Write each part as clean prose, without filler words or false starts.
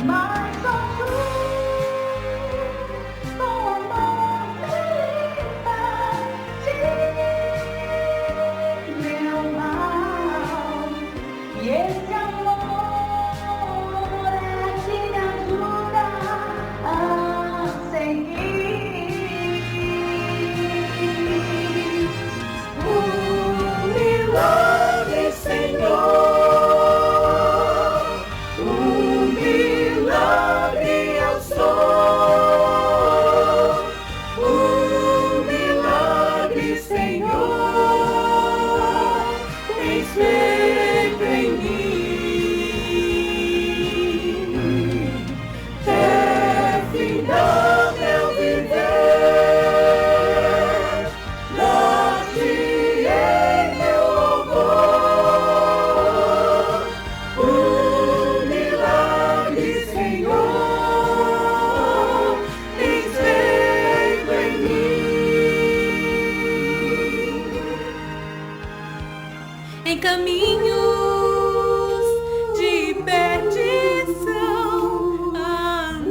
mas só tu, com amor liberta meu mal. E esse amor é que me ajuda a seguir. O milagre, Senhor, o milagre eu sou. O milagre, Senhor, tens feito em mim. Até final meu viver, dar-te-ei meu louvor. O milagre, Senhor, tens feito em mim. Em caminhos de perdição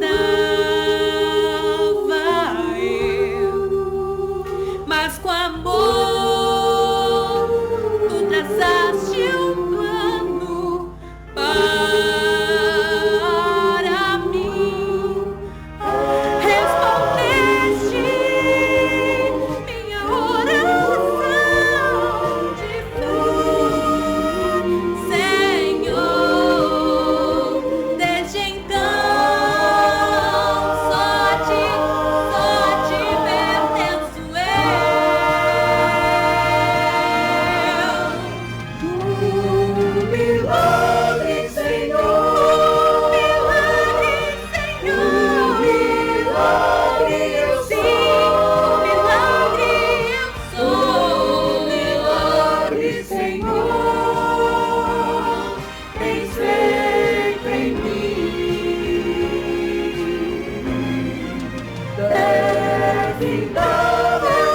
andava eu, mas com amor tu traçaste um plano para mim. Respondeste minha oração de fé, Senhor. Desde então só te pertenço eu. Milagre, Senhor, milagre, Senhor, milagre eu sou, milagre eu sou, milagre, Senhor, tens feito em mim. Deve dar meu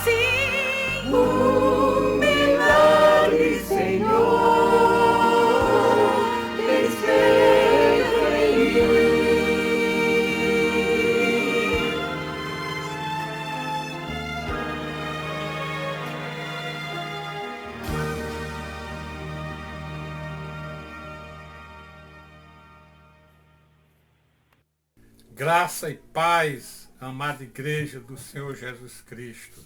Sim, o milagre, Senhor, tens feito em mim. Graça e paz, amada igreja do Senhor Jesus Cristo.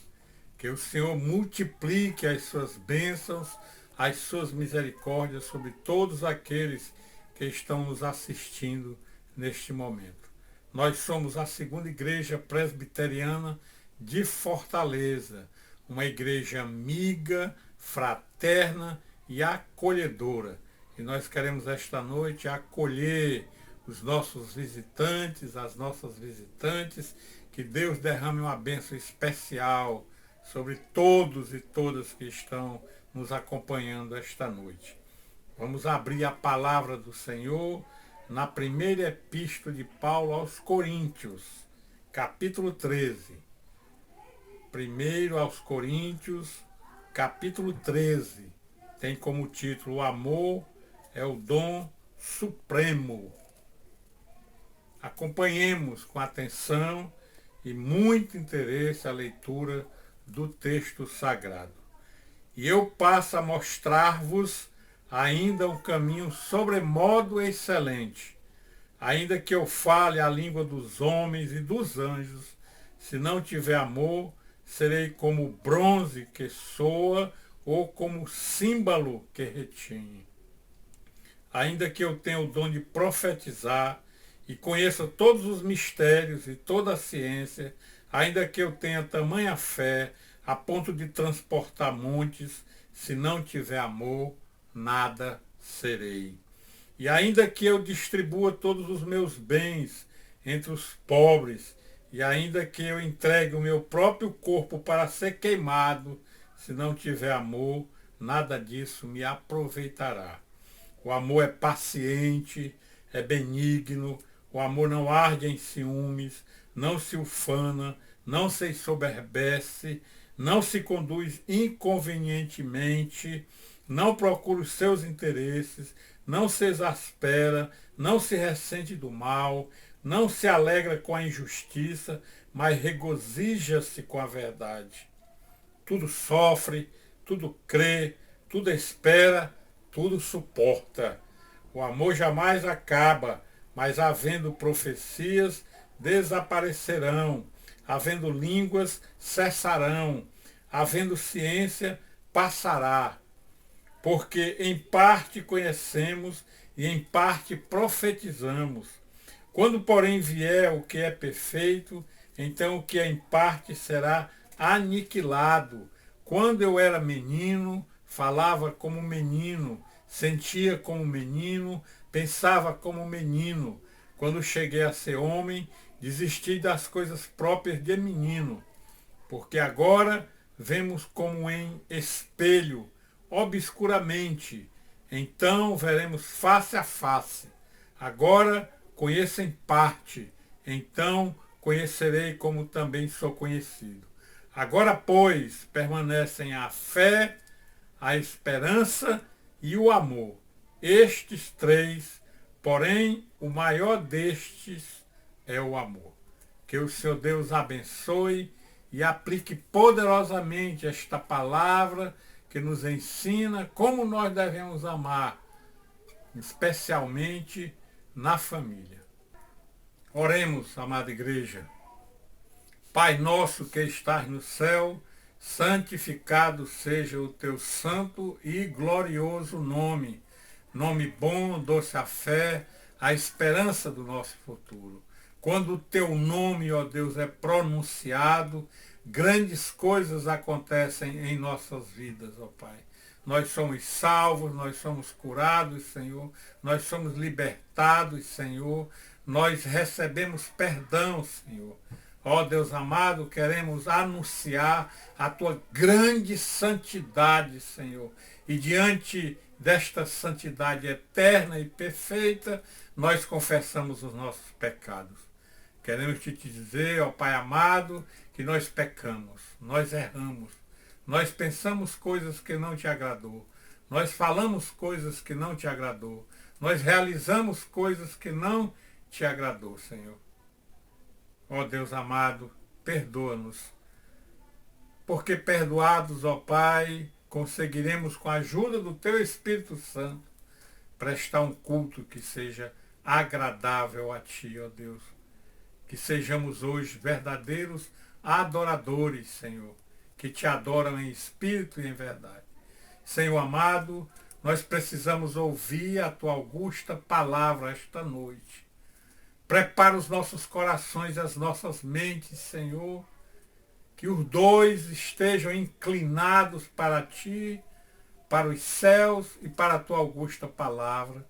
Que o Senhor multiplique as suas bênçãos, as suas misericórdias sobre todos aqueles que estão nos assistindo neste momento. Nós somos a segunda igreja presbiteriana de Fortaleza, uma igreja amiga, fraterna e acolhedora. E nós queremos esta noite acolher os nossos visitantes, as nossas visitantes, que Deus derrame uma bênção especial sobre todos e todas que estão nos acompanhando esta noite. Vamos abrir a palavra do Senhor na primeira epístola de Paulo aos Coríntios, capítulo 13. Primeiro aos Coríntios, capítulo 13, tem como título: O amor é o dom supremo. Acompanhemos com atenção e muito interesse a leitura do texto sagrado. E eu passo a mostrar-vos ainda um caminho sobremodo excelente. Ainda que eu fale a língua dos homens e dos anjos, se não tiver amor, serei como bronze que soa ou como símbolo que retine. Ainda que eu tenha o dom de profetizar e conheça todos os mistérios e toda a ciência, ainda que eu tenha tamanha fé a ponto de transportar montes, se não tiver amor, nada serei. E ainda que eu distribua todos os meus bens entre os pobres E ainda que eu entregue o meu próprio corpo para ser queimado, se não tiver amor, nada disso me aproveitará. O amor é paciente, é benigno, o amor não arde em ciúmes, não se ufana, não se ensoberbece, não se conduz inconvenientemente, não procura os seus interesses, não se exaspera, não se ressente do mal, não se alegra com a injustiça, mas regozija-se com a verdade. Tudo sofre, tudo crê, tudo espera, tudo suporta. O amor jamais acaba, mas havendo profecias, desaparecerão, havendo línguas, cessarão, havendo ciência, passará. Porque em parte conhecemos e em parte profetizamos. Quando, porém, vier o que é perfeito, então o que é em parte será aniquilado. Quando eu era menino, falava como menino, sentia como menino, pensava como menino. Quando cheguei a ser homem, desisti das coisas próprias de menino. Porque agora vemos como em espelho, obscuramente. Então veremos face a face. Agora conheço em parte, então conhecerei como também sou conhecido. Agora, pois, permanecem a fé, a esperança e o amor. Estes três, porém, o maior destes é o amor. Que o Senhor Deus abençoe e aplique poderosamente esta palavra que nos ensina como nós devemos amar, especialmente na família. Oremos, amada igreja. Pai nosso que estás no céu, santificado seja o teu santo e glorioso nome. Nome bom, doce a fé, a esperança do nosso futuro. Quando o teu nome, ó Deus, é pronunciado, grandes coisas acontecem em nossas vidas, ó Pai. Nós somos salvos, nós somos curados, Senhor. Nós somos libertados, Senhor. Nós recebemos perdão, Senhor. Ó Deus amado, queremos anunciar a tua grande santidade, Senhor. E diante desta santidade eterna e perfeita, nós confessamos os nossos pecados. Queremos te dizer, ó Pai amado, que nós pecamos, nós erramos, nós pensamos coisas que não te agradou, nós falamos coisas que não te agradou, nós realizamos coisas que não te agradou, Senhor. Ó Deus amado, perdoa-nos, porque perdoados, ó Pai, conseguiremos com a ajuda do teu Espírito Santo prestar um culto que seja agradável a ti, ó Deus. Que sejamos hoje verdadeiros adoradores, Senhor, que te adoram em espírito e em verdade. Senhor amado, nós precisamos ouvir a tua augusta palavra esta noite. Prepara os nossos corações e as nossas mentes, Senhor, que os dois estejam inclinados para ti, para os céus e para a tua augusta palavra.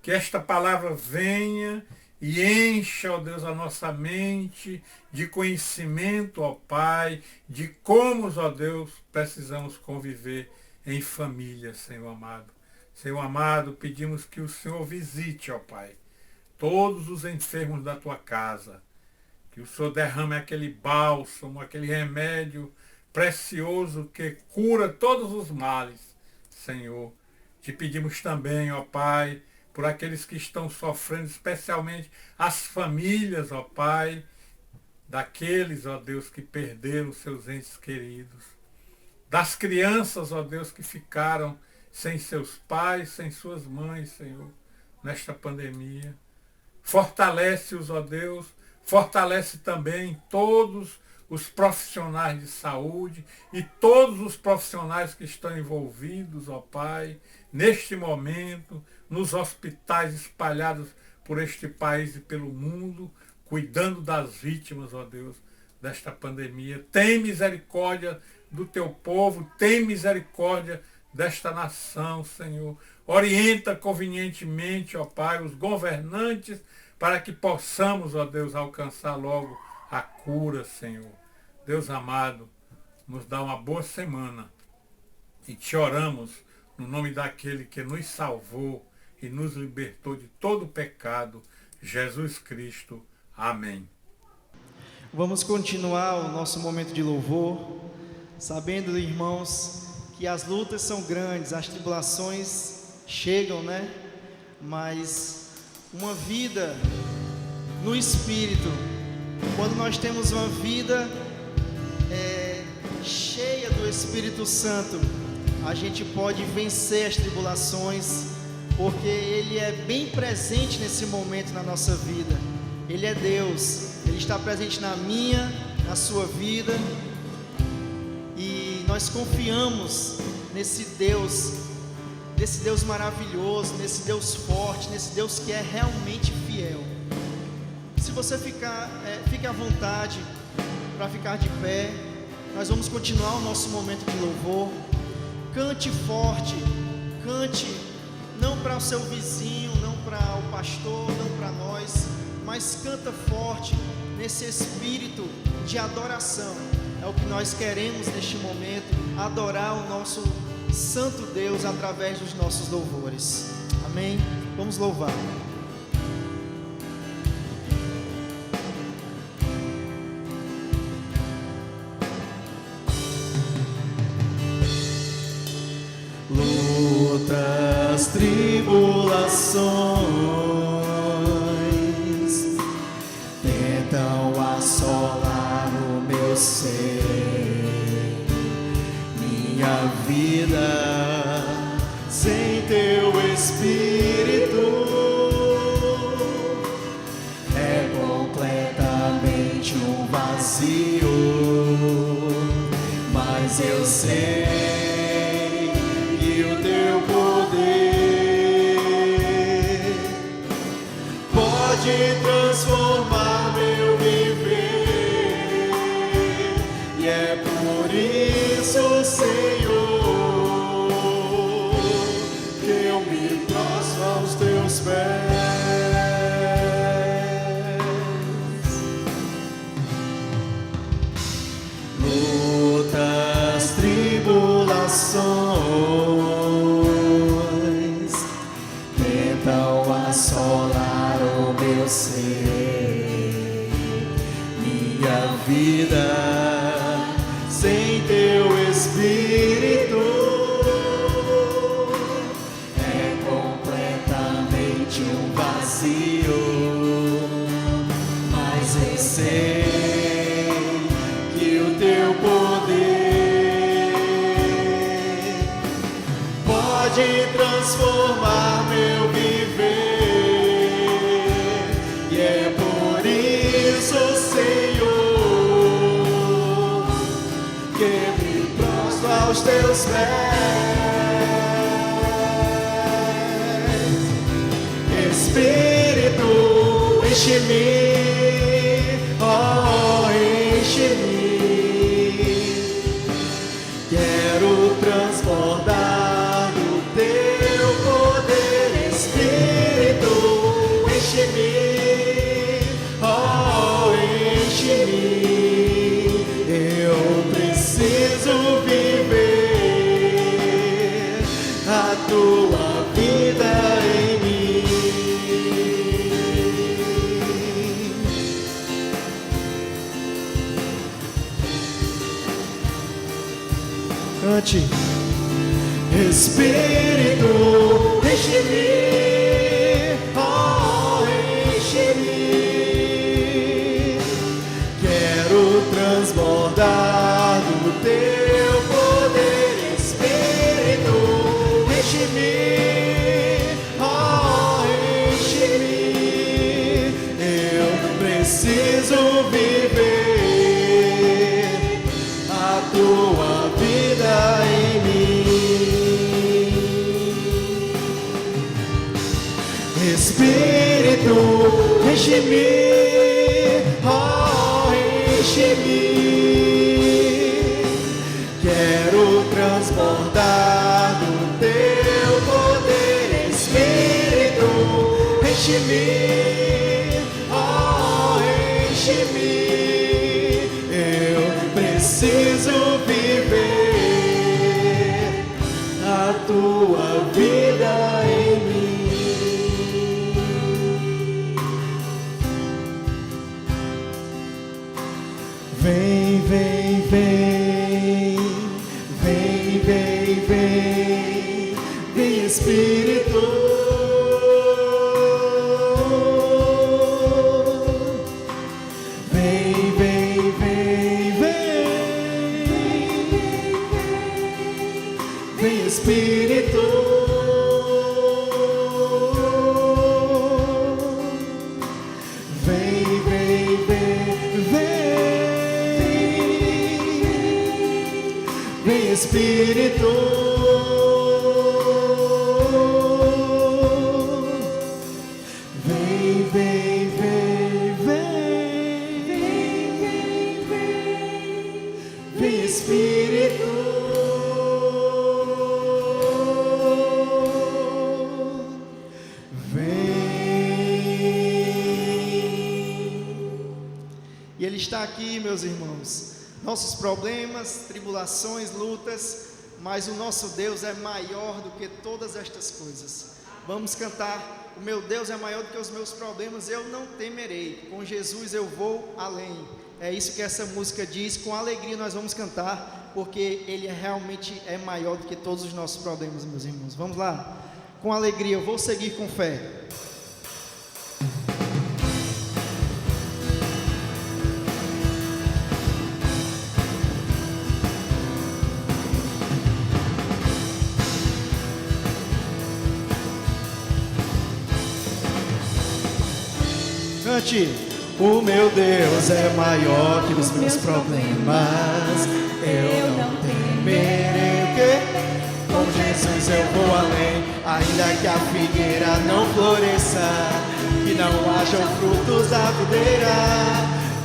Que esta palavra venha e encha, ó Deus, a nossa mente de conhecimento, ó Pai, de como, ó Deus, precisamos conviver em família, Senhor amado. Senhor amado, pedimos que o Senhor visite, ó Pai, todos os enfermos da tua casa. Que o Senhor derrame aquele bálsamo, aquele remédio precioso que cura todos os males, Senhor. Te pedimos também, ó Pai, por aqueles que estão sofrendo, especialmente as famílias, ó Pai, daqueles, ó Deus, que perderam seus entes queridos, das crianças, ó Deus, que ficaram sem seus pais, sem suas mães, Senhor, nesta pandemia. Fortalece-os, ó Deus, fortalece também todos os profissionais de saúde e todos os profissionais que estão envolvidos, ó Pai, neste momento, nos hospitais espalhados por este país e pelo mundo, cuidando das vítimas, ó Deus, desta pandemia. Tem misericórdia do teu povo, tem misericórdia desta nação, Senhor. Orienta convenientemente, ó Pai, os governantes para que possamos, ó Deus, alcançar logo a cura, Senhor. Deus amado, nos dá uma boa semana e te oramos no nome daquele que nos salvou e nos libertou de todo pecado, Jesus Cristo. Amém. Vamos continuar o nosso momento de louvor, sabendo, irmãos, que as lutas são grandes, as tribulações chegam, né? Mas uma vida no Espírito, quando nós temos uma vida cheia do Espírito Santo, a gente pode vencer as tribulações, porque Ele é bem presente nesse momento na nossa vida. Ele é Deus, Ele está presente na minha, na sua vida, e nós confiamos nesse Deus maravilhoso, nesse Deus forte, nesse Deus que é realmente fiel. Se você fique à vontade para ficar de pé, nós vamos continuar o nosso momento de louvor. Cante forte, cante não para o seu vizinho, não para o pastor, não para nós, mas canta forte nesse espírito de adoração. É o que nós queremos neste momento, adorar o nosso Santo Deus através dos nossos louvores. Amém? Vamos louvar. Lutas, tribulações tentam assolar o meu ser, minha vida sem teu Espírito é completamente um vazio, mas eu sei que o teu poder pode transformar meu viver, e é por isso, Senhor, que eu me prostro aos teus pés. Lutas, tribulações tentam assolar o meu ser, minha vida sem teu Espírito é completamente um vazio, mas eu sei que o teu poder pode transformar meu viver, e é por isso, Senhor, que me prostro aos teus pés. Espírito, enche-me, oh, enche-me. Quero transbordar do teu poder. Espírito, enche-me, oh, enche-me. Eu preciso viver a tua vida em mim. Cante. Espírito, enche-me, oh, enche-me. Quero transbordar do teu poder. Espírito, enche-me, oh, enche-me. Eu preciso viver a tua vida em mim. Espírito, enche-me, oh, enche-me. Quero transbordar do teu poder. Espírito, enche-me, oh, enche-me. preciso viver a tua vida em mim. Vem, vem, vem, vem, vem, vem, vem Espírito. Espírito, vem, vem, vem, vem, vem Espírito, vem, vem, vem, vem, vem Espírito. Ele está aqui, meus irmãos. Nossos problemas, tribulações, lutas, mas o nosso Deus é maior do que todas estas coisas. Vamos cantar: o meu Deus é maior do que os meus problemas, eu não temerei. Com Jesus eu vou além. É isso que essa música diz. Com alegria nós vamos cantar, porque Ele realmente é maior do que todos os nossos problemas, meus irmãos. Vamos lá. Com alegria, eu vou seguir com fé. Cante. O meu Deus é maior que os meus problemas, eu não temerei o quê? Com Jesus eu vou além, ainda que a figueira não floresça, que não hajam frutos da videira,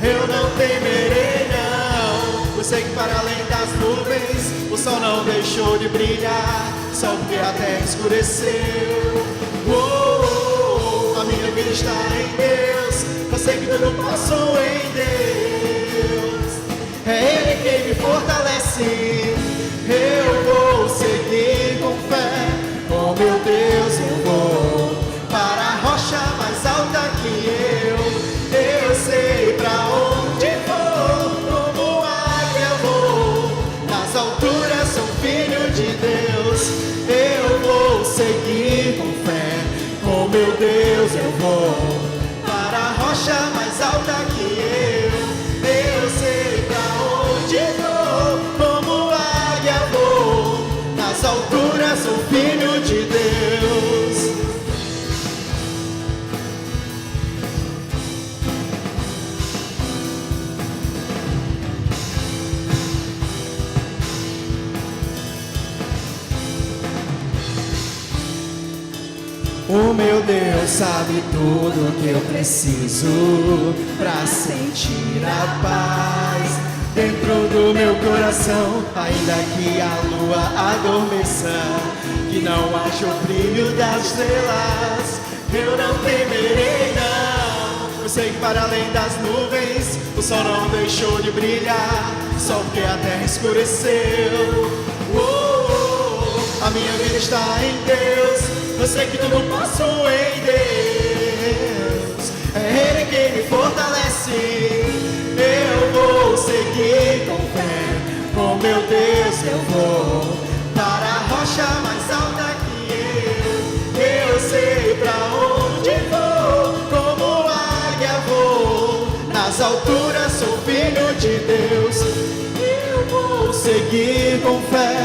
eu não temerei não. Eu sei que para além das nuvens o sol não deixou de brilhar, só porque a terra escureceu. A minha vida está em Deus, eu sei que tudo posso em Deus. É Ele quem me fortalece, eu vou seguir com fé. Com meu Deus eu vou para a rocha mais alta que eu sei pra onde vou. Como águia vou, nas alturas sou filho de Deus. Eu vou seguir com fé. Com meu Deus eu vou para a rocha mais alta que eu sei pra onde vou. Como águia vou, nas alturas sou filho de Deus. O meu Deus sabe tudo que eu preciso pra sentir a paz dentro do meu coração. Ainda que a lua adormeça, que não haja o brilho das estrelas, eu não temerei não. Eu sei que para além das nuvens o sol não deixou de brilhar, só porque a terra escureceu. A minha vida está em Deus, eu sei que tudo posso em Deus. É Ele quem me fortalece, eu vou seguir com fé. Com meu Deus eu vou para a rocha mais alta que eu sei pra onde vou. Como águia vou, nas alturas sou filho de Deus. Eu vou seguir com fé.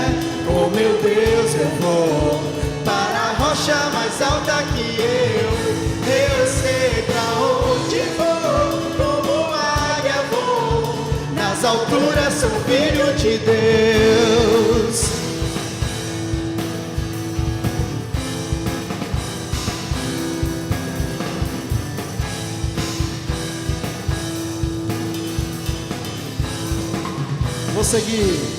Com meu Deus eu vou para a rocha mais alta que eu sei pra onde vou. Como águia vou, nas alturas sou filho de Deus. Vou seguir.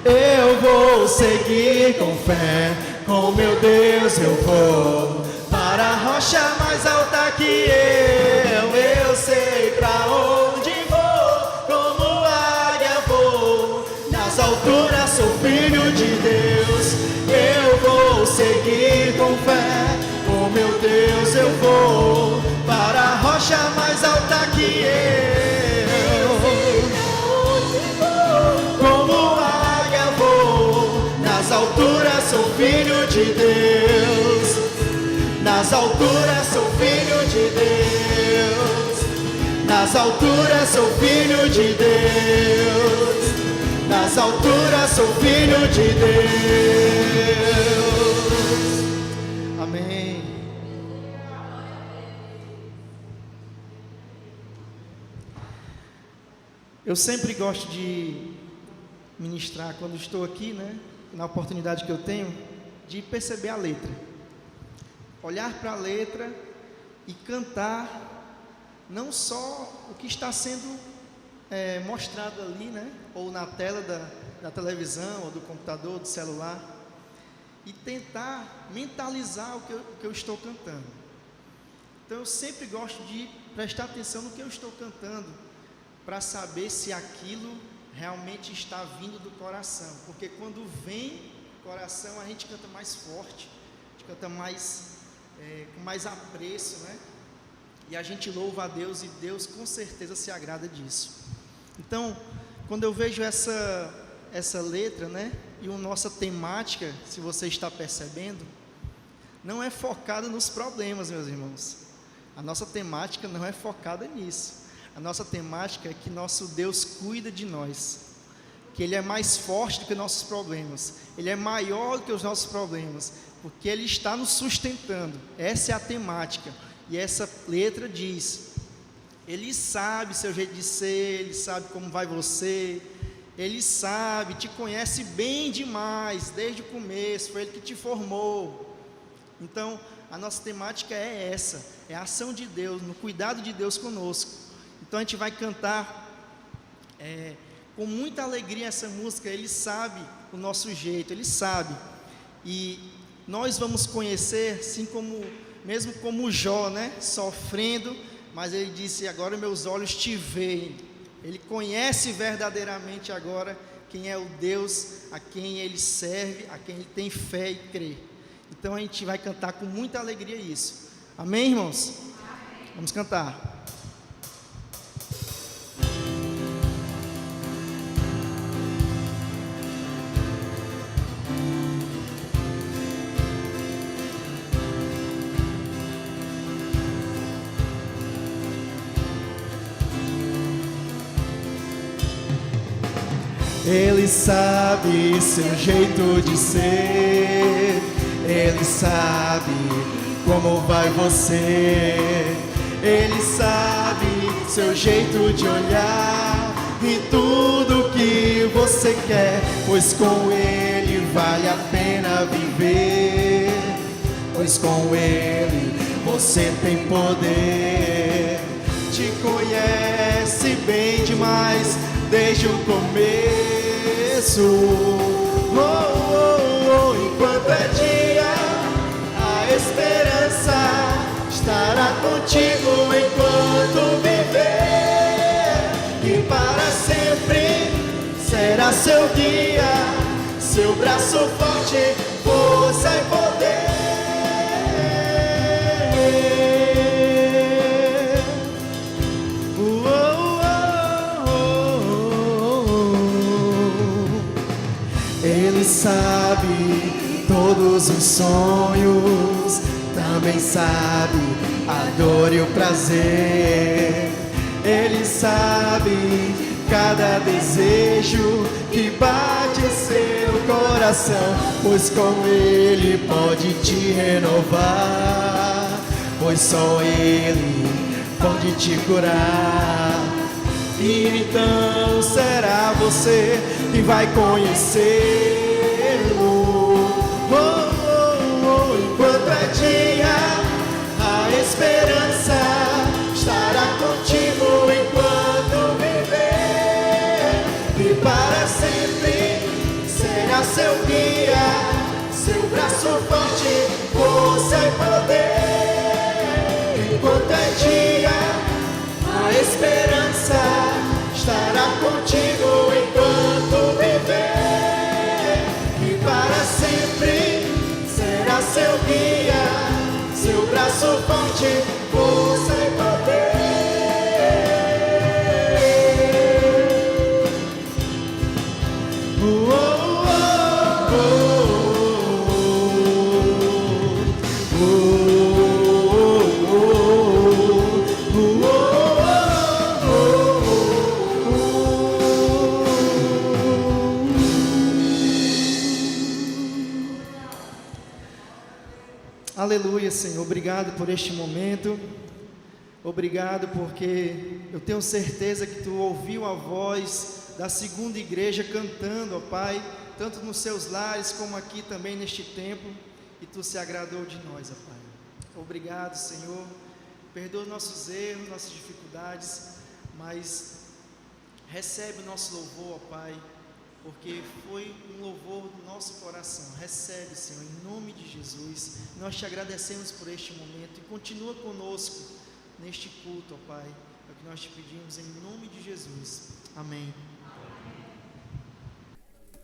Eu vou seguir com fé, com meu Deus eu vou para a rocha mais alta que eu sei pra onde vou. Deus eu vou, para a rocha mais alta que eu. Como águia vou, nas alturas sou filho de Deus. Nas alturas sou filho de Deus. Nas alturas sou filho de Deus. Nas alturas sou filho de Deus. Amém. Eu sempre gosto de ministrar quando estou aqui, né? Na oportunidade que eu tenho de perceber a letra. Olhar para a letra e cantar não só o que está sendo mostrado ali, né? Ou na tela da televisão, ou do computador, ou do celular, e tentar mentalizar o que eu estou cantando. Então eu sempre gosto de prestar atenção no que eu estou cantando, para saber se aquilo realmente está vindo do coração, porque quando vem do coração a gente canta mais forte, a gente canta mais com mais apreço, né? E a gente louva a Deus, e Deus com certeza se agrada disso. Então, quando eu vejo essa letra, né, e a nossa temática, se você está percebendo, não é focada nos problemas, meus irmãos. A nossa temática não é focada nisso. A nossa temática é que nosso Deus cuida de nós, que Ele é mais forte do que nossos problemas, Ele é maior do que os nossos problemas, porque Ele está nos sustentando. Essa é a temática. E essa letra diz: Ele sabe seu jeito de ser, Ele sabe como vai você, Ele sabe, te conhece bem demais, desde o começo, foi Ele que te formou. Então, a nossa temática é essa, é a ação de Deus, no cuidado de Deus conosco. Então a gente vai cantar com muita alegria essa música. Ele sabe o nosso jeito, Ele sabe. E nós vamos conhecer, assim como, mesmo como Jó, né, sofrendo, mas ele disse: agora meus olhos te veem. Ele conhece verdadeiramente agora quem é o Deus a quem ele serve, a quem ele tem fé e crê. Então a gente vai cantar com muita alegria isso. Amém, irmãos? Amém. Vamos cantar. Ele sabe seu jeito de ser, Ele sabe como vai você, Ele sabe seu jeito de olhar e tudo que você quer, pois com Ele vale a pena viver, pois com Ele você tem poder, te conhece bem demais desde o começo. Enquanto é dia, a esperança estará contigo enquanto viver, e para sempre será seu guia, seu braço forte, força e poder. Ele sabe todos os sonhos, também sabe a dor e o prazer. Ele sabe cada desejo que bate em seu coração, pois com Ele pode te renovar, pois só Ele pode te curar. E então será você que vai conhecê-lo. Enquanto é dia, a esperança estará contigo enquanto viver, e para sempre será seu guia, seu braço forte, força e poder. Enquanto é dia, a esperança estará contigo enquanto viver, forte, força e poder. Aleluia, Senhor, obrigado por este momento, obrigado porque eu tenho certeza que Tu ouviu a voz da segunda igreja cantando, ó Pai, tanto nos seus lares como aqui também neste templo, e Tu se agradou de nós, ó Pai. Obrigado, Senhor, perdoa nossos erros, nossas dificuldades, mas recebe o nosso louvor, ó Pai, porque foi um louvor do nosso coração. Recebe, Senhor, em nome de Jesus. Nós te agradecemos por este momento e continua conosco neste culto, ó Pai. É o que nós te pedimos em nome de Jesus. Amém.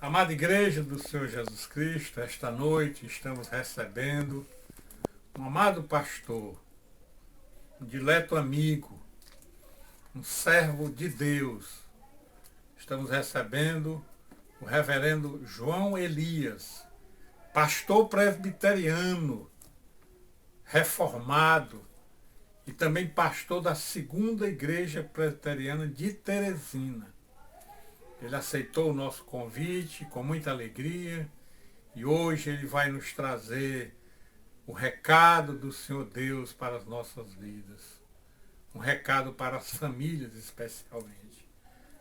Amada igreja do Senhor Jesus Cristo, esta noite estamos recebendo um amado pastor, um dileto amigo, um servo de Deus. Estamos recebendo o reverendo João Elias, pastor presbiteriano, reformado e também pastor da segunda igreja presbiteriana de Teresina. Ele aceitou o nosso convite com muita alegria e hoje ele vai nos trazer o recado do Senhor Deus para as nossas vidas, um recado para as famílias especialmente.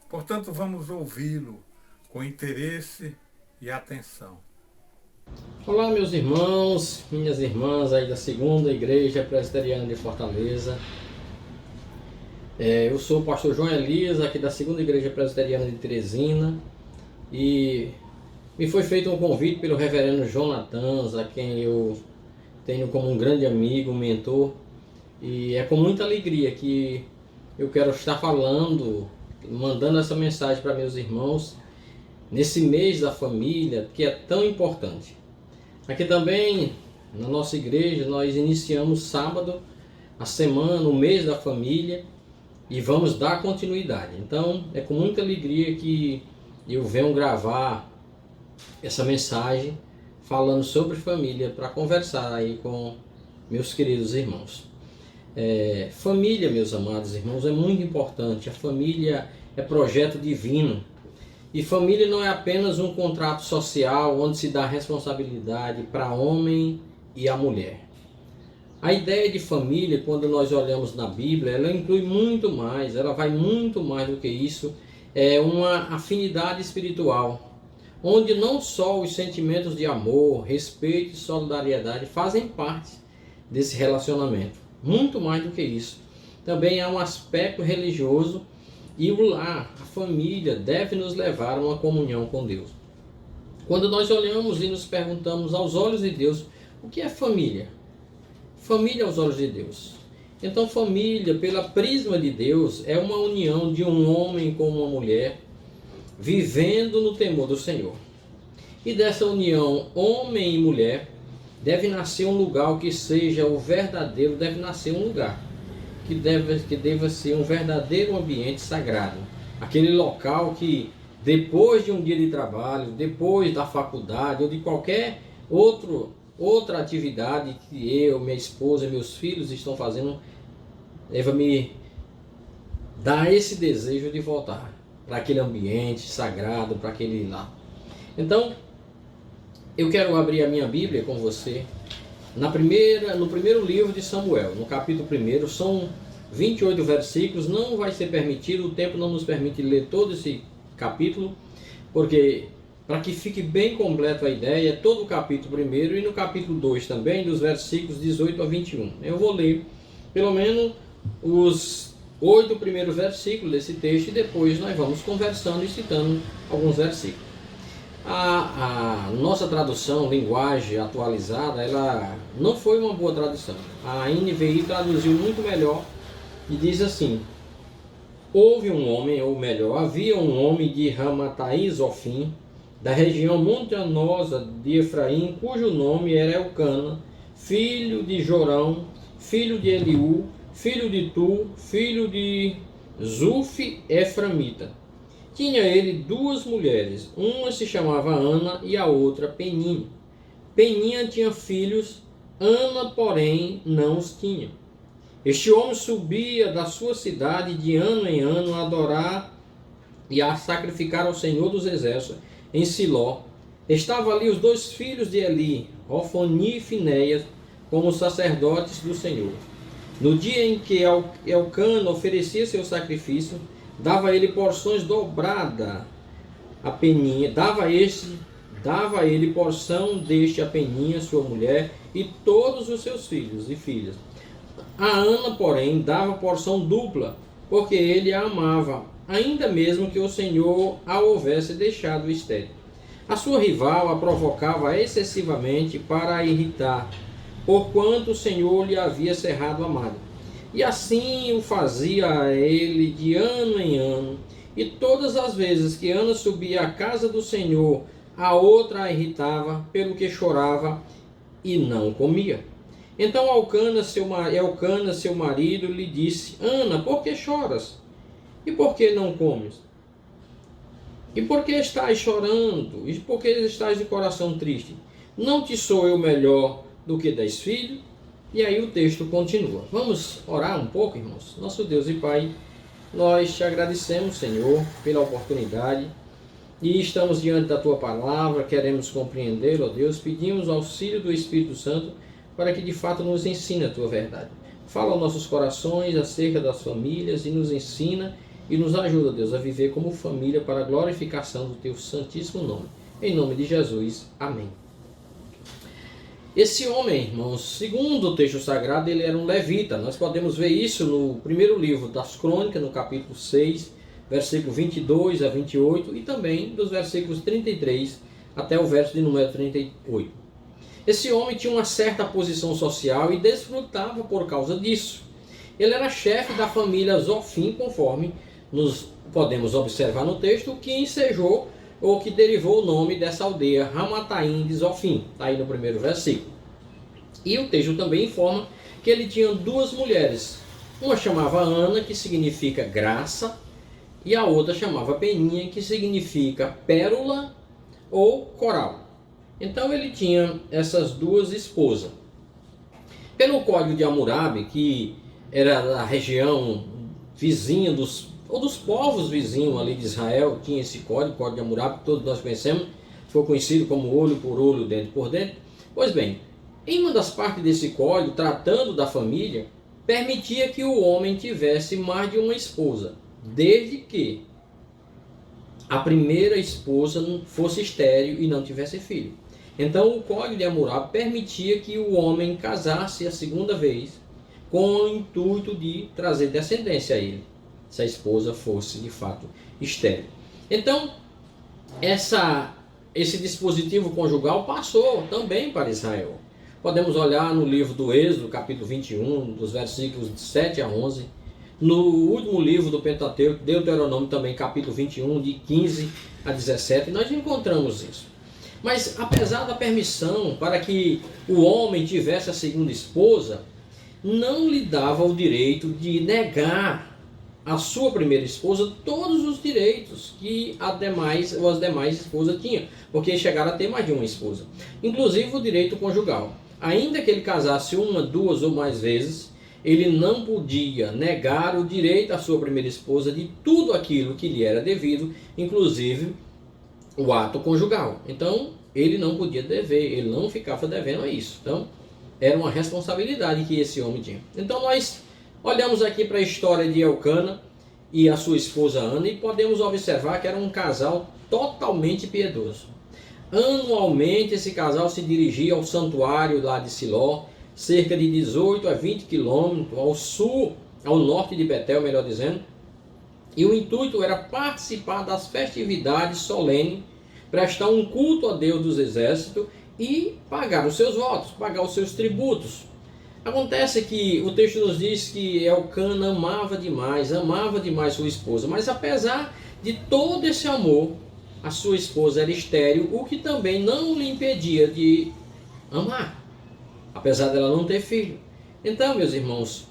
Portanto, vamos ouvi-lo com interesse e atenção. Olá, meus irmãos, minhas irmãs aí da segunda igreja presbiteriana de Fortaleza. Eu sou o pastor João Elias, aqui da segunda igreja presbiteriana de Teresina, e me foi feito um convite pelo reverendo Jonathan, a quem eu tenho como um grande amigo, um mentor, e é com muita alegria que eu quero estar falando, mandando essa mensagem para meus irmãos nesse mês da família, que é tão importante. Aqui também, na nossa igreja, nós iniciamos sábado a semana, o mês da família, e vamos dar continuidade. Então, é com muita alegria que eu venho gravar essa mensagem falando sobre família, para conversar aí com meus queridos irmãos. Família, meus amados irmãos, é muito importante. A família é projeto divino. E família não é apenas um contrato social onde se dá responsabilidade para homem e a mulher. A ideia de família, quando nós olhamos na Bíblia, ela inclui muito mais, ela vai muito mais do que isso. É uma afinidade espiritual, onde não só os sentimentos de amor, respeito e solidariedade fazem parte desse relacionamento. Muito mais do que isso. Também há um aspecto religioso. E o lar, a família, deve nos levar a uma comunhão com Deus. Quando nós olhamos e nos perguntamos aos olhos de Deus, o que é família? Família aos olhos de Deus. Então, família, pela prisma de Deus, é uma união de um homem com uma mulher, vivendo no temor do Senhor. E dessa união, homem e mulher, deve nascer um lugar que seja o verdadeiro, deve nascer um lugar que deva ser um verdadeiro ambiente sagrado. Aquele local que, depois de um dia de trabalho, depois da faculdade ou de qualquer outra atividade que eu, minha esposa, meus filhos estão fazendo, deva me dar esse desejo de voltar para aquele ambiente sagrado, para aquele lar. Então, eu quero abrir a minha Bíblia com você no primeiro livro de Samuel, no capítulo 1, são 28 versículos. Não vai ser permitido, o tempo não nos permite ler todo esse capítulo, porque para que fique bem completo a ideia, é todo o capítulo 1 e no capítulo 2 também, dos versículos 18 a 21. Eu vou ler pelo menos os 8 primeiros versículos desse texto e depois nós vamos conversando e citando alguns versículos. A nossa tradução, linguagem atualizada, ela não foi uma boa tradução. A NVI traduziu muito melhor e diz assim: houve um homem, ou melhor, havia um homem de Ramataí-Zofim, da região montanosa de Efraim, cujo nome era Elcana, filho de Jorão, filho de Eliú, filho de Tu, filho de Zuf, Eframita. Tinha ele 2 mulheres, uma se chamava Ana e a outra Peninha. Peninha tinha filhos, Ana, porém, não os tinha. Este homem subia da sua cidade de ano em ano a adorar e a sacrificar ao Senhor dos Exércitos em Siló. Estavam ali os 2 filhos de Eli, Ofni e Finéias, como sacerdotes do Senhor. No dia em que Elcana oferecia seu sacrifício, dava ele porções dobradas a Peninha, dava ele porção deste a Peninha, sua mulher, e todos os seus filhos e filhas. A Ana, porém, dava porção dupla, porque ele a amava, ainda mesmo que o Senhor a houvesse deixado estéril. A sua rival a provocava excessivamente para a irritar, porquanto o Senhor lhe havia cerrado a madre. E assim o fazia a ele de ano em ano, e todas as vezes que Ana subia à casa do Senhor, a outra a irritava, pelo que chorava e não comia. Então Elcana, seu marido, lhe disse: Ana, por que choras? E por que não comes? E por que estás chorando? E por que estás de coração triste? Não te sou eu melhor do que 10 filhos? E aí o texto continua. Vamos orar um pouco, irmãos? Nosso Deus e Pai, nós te agradecemos, Senhor, pela oportunidade. E estamos diante da Tua palavra, queremos compreender, ó Deus, pedimos o auxílio do Espírito Santo para que de fato nos ensine a Tua verdade. Fala aos nossos corações acerca das famílias e nos ensina e nos ajuda, Deus, a viver como família para a glorificação do Teu santíssimo nome. Em nome de Jesus. Amém. Esse homem, irmãos, segundo o texto sagrado, ele era um levita. Nós podemos ver isso no primeiro livro das Crônicas, no capítulo 6, versículo 22 a 28, e também dos versículos 33 até o verso de número 38. Esse homem tinha uma certa posição social e desfrutava por causa disso. Ele era chefe da família Zofim, conforme nos podemos observar no texto, que ensejou ou que derivou o nome dessa aldeia, Ramataim de Zofim, está aí no primeiro versículo. E o texto também informa que ele tinha 2 mulheres. Uma chamava Ana, que significa graça, e a outra chamava Peninha, que significa pérola ou coral. Então ele tinha essas 2 esposas. Pelo Código de Hammurabi, que era a região vizinha dos povos vizinhos ali de Israel, tinha esse Código de Hammurabi, que todos nós conhecemos, foi conhecido como olho por olho, dente por dente. Pois bem, em uma das partes desse código, tratando da família, permitia que o homem tivesse mais de uma esposa, desde que a primeira esposa fosse estéril e não tivesse filho. Então o Código de Hammurabi permitia que o homem casasse a segunda vez, com o intuito de trazer descendência a ele, se a esposa fosse de fato estéril. Então esse dispositivo conjugal passou também para Israel. Podemos olhar no livro do Êxodo, capítulo 21, dos versículos 7 a 11. No último livro do Pentateuco, Deuteronômio também, capítulo 21, de 15 a 17, nós encontramos isso. Mas apesar da permissão para que o homem tivesse a segunda esposa, não lhe dava o direito de negar à sua primeira esposa todos os direitos que as demais esposas tinham, porque chegaram a ter mais de uma esposa, inclusive o direito conjugal. Ainda que ele casasse 1, 2 ou mais vezes, ele não podia negar o direito à sua primeira esposa de tudo aquilo que lhe era devido, inclusive o ato conjugal. Então ele não podia dever, ele não ficava devendo a isso. Então era uma responsabilidade que esse homem tinha. Então nós olhamos aqui para a história de Elcana e a sua esposa Ana e podemos observar que era um casal totalmente piedoso. Anualmente esse casal se dirigia ao santuário lá de Siló, cerca de 18 a 20 quilômetros ao norte de Betel, melhor dizendo. E o intuito era participar das festividades solenes, prestar um culto a Deus dos exércitos e pagar os seus votos, pagar os seus tributos. Acontece que o texto nos diz que Elcana amava demais sua esposa, mas apesar de todo esse amor, a sua esposa era estéril, o que também não lhe impedia de amar, apesar dela não ter filho. Então, meus irmãos,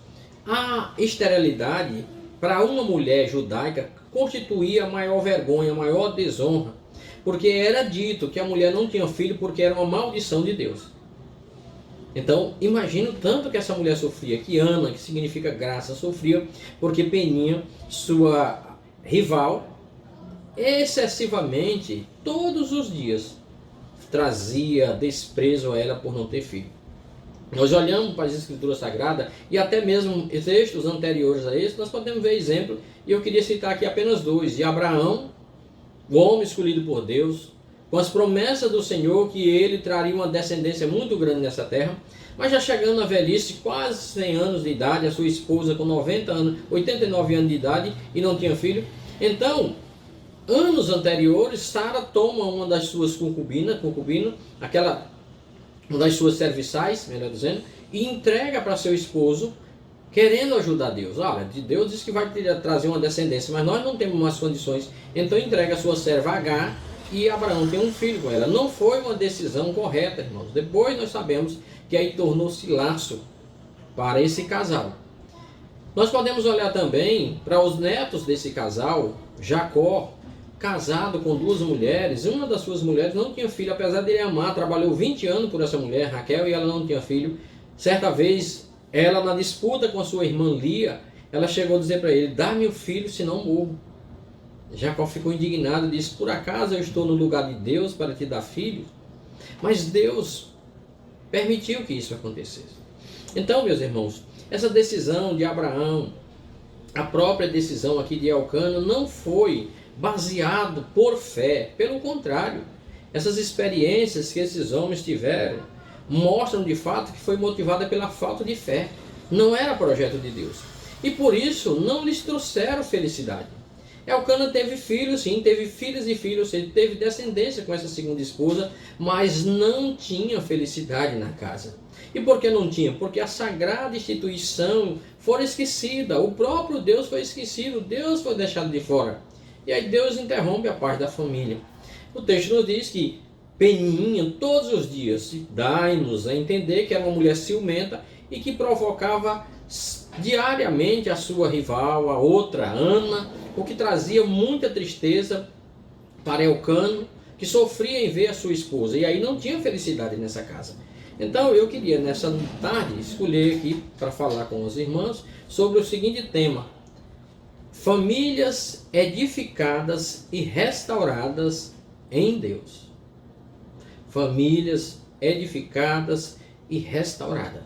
a esterilidade para uma mulher judaica constituía a maior vergonha, a maior desonra, porque era dito que a mulher não tinha filho porque era uma maldição de Deus. Então, imagino tanto que essa mulher sofria, que Ana, que significa graça, sofria porque Peninha, sua rival, excessivamente, todos os dias, trazia desprezo a ela por não ter filho. Nós olhamos para as Escrituras Sagradas e até mesmo textos anteriores a esse, nós podemos ver exemplo, e eu queria citar aqui apenas dois, de Abraão, o homem escolhido por Deus, com as promessas do Senhor que ele traria uma descendência muito grande nessa terra, mas já chegando na velhice, quase 100 anos de idade, a sua esposa com 90 anos, 89 anos de idade e não tinha filho. Então, anos anteriores, Sara toma uma das suas concubinas, uma das suas serviçais, melhor dizendo, e entrega para seu esposo, querendo ajudar Deus. Olha, Deus diz que vai trazer uma descendência, mas nós não temos mais condições. Então entrega a sua serva Agar, e Abraão tem um filho com ela. Não foi uma decisão correta, irmãos. Depois nós sabemos que aí tornou-se laço para esse casal. Nós podemos olhar também para os netos desse casal. Jacó, casado com duas mulheres, uma das suas mulheres não tinha filho, apesar de ele amar, trabalhou 20 anos por essa mulher, Raquel, e ela não tinha filho. Certa vez, ela na disputa com a sua irmã Lia, ela chegou a dizer para ele: dá-me o filho, senão morro. Jacó ficou indignado e disse: por acaso eu estou no lugar de Deus para te dar filho? Mas Deus permitiu que isso acontecesse. Então, meus irmãos, essa decisão de Abraão, a própria decisão aqui de Elcana, não foi baseado por fé. Pelo contrário, essas experiências que esses homens tiveram mostram de fato que foi motivada pela falta de fé. Não era projeto de Deus. E por isso não lhes trouxeram felicidade. Elcana teve filhos, sim, teve filhos e filhos, ele teve descendência com essa segunda esposa, mas não tinha felicidade na casa. E por que não tinha? Porque a sagrada instituição foi esquecida, o próprio Deus foi esquecido, Deus foi deixado de fora. E aí Deus interrompe a parte da família. O texto nos diz que Peninha, todos os dias, dá-nos a entender que era uma mulher ciumenta e que provocava diariamente a sua rival, a outra, Ana, o que trazia muita tristeza para Elcano, que sofria em ver a sua esposa. E aí não tinha felicidade nessa casa. Então eu queria nessa tarde escolher aqui para falar com os irmãos sobre o seguinte tema: famílias edificadas e restauradas em Deus. Famílias edificadas e restauradas.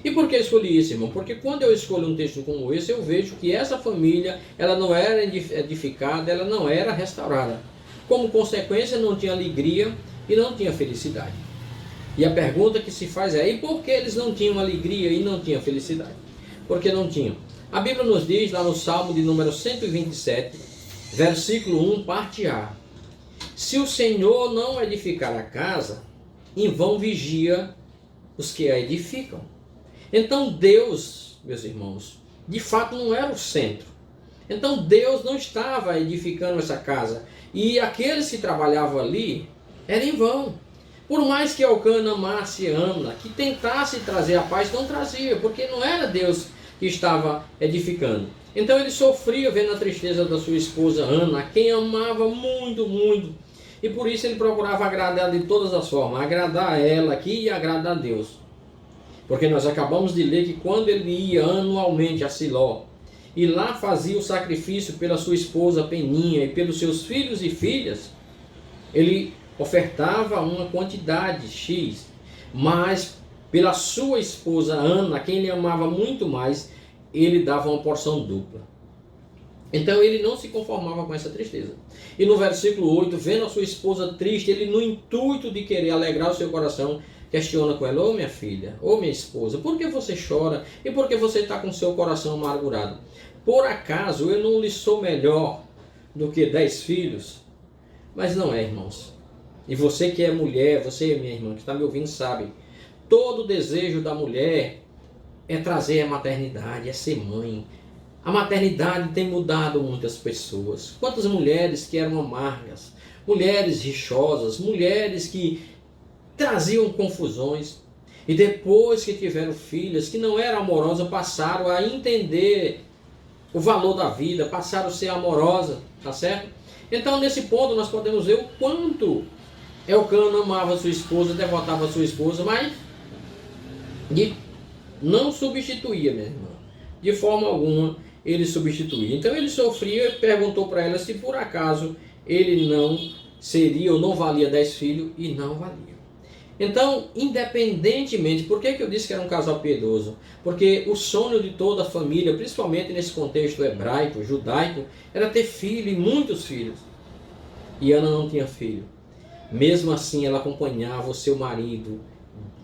E por que escolhi isso, irmão? Porque quando eu escolho um texto como esse, eu vejo que essa família, ela não era edificada, ela não era restaurada. Como consequência, não tinha alegria e não tinha felicidade. E a pergunta que se faz é: e por que eles não tinham alegria e não tinham felicidade? Porque não tinham. A Bíblia nos diz, lá no Salmo de número 127, versículo 1, parte A: se o Senhor não edificar a casa, em vão vigia os que a edificam. Então Deus, meus irmãos, de fato não era o centro. Então Deus não estava edificando essa casa. E aqueles que trabalhavam ali, era em vão. Por mais que Elcana amasse Ana, que tentasse trazer a paz, não trazia, porque não era Deus que estava edificando. Então ele sofria vendo a tristeza da sua esposa Ana, a quem amava muito, muito. E por isso ele procurava agradar de todas as formas, agradar a ela aqui e agradar a Deus. Porque nós acabamos de ler que quando ele ia anualmente a Siló, e lá fazia o sacrifício pela sua esposa Peninha e pelos seus filhos e filhas, ele ofertava uma quantidade X, mas pela sua esposa Ana, quem ele amava muito mais, ele dava uma porção dupla. Então ele não se conformava com essa tristeza. E no versículo 8, vendo a sua esposa triste, ele, no intuito de querer alegrar o seu coração, questiona com ela: ô minha filha, ô minha esposa, por que você chora e por que você está com seu coração amargurado? Por acaso eu não lhe sou melhor do que 10 filhos? Mas não é, irmãos. E você que é mulher, você, minha irmã, que está me ouvindo, sabe, todo o desejo da mulher é trazer a maternidade, é ser mãe. A maternidade tem mudado muitas pessoas. Quantas mulheres que eram amargas, mulheres rixosas, mulheres que traziam confusões. E depois que tiveram filhas que não eram amorosas, passaram a entender o valor da vida, passaram a ser amorosas, tá certo? Então, nesse ponto, nós podemos ver o quanto Elcana amava sua esposa, devotava sua esposa, mas não substituía, minha irmã. De forma alguma, ele substituía. Então, ele sofria e perguntou para ela se por acaso ele não seria ou não valia 10 filhos, e não valia. Então, independentemente, por que eu disse que era um casal piedoso? Porque o sonho de toda a família, principalmente nesse contexto hebraico, judaico, era ter filho, e muitos filhos. E Ana não tinha filho. Mesmo assim, ela acompanhava o seu marido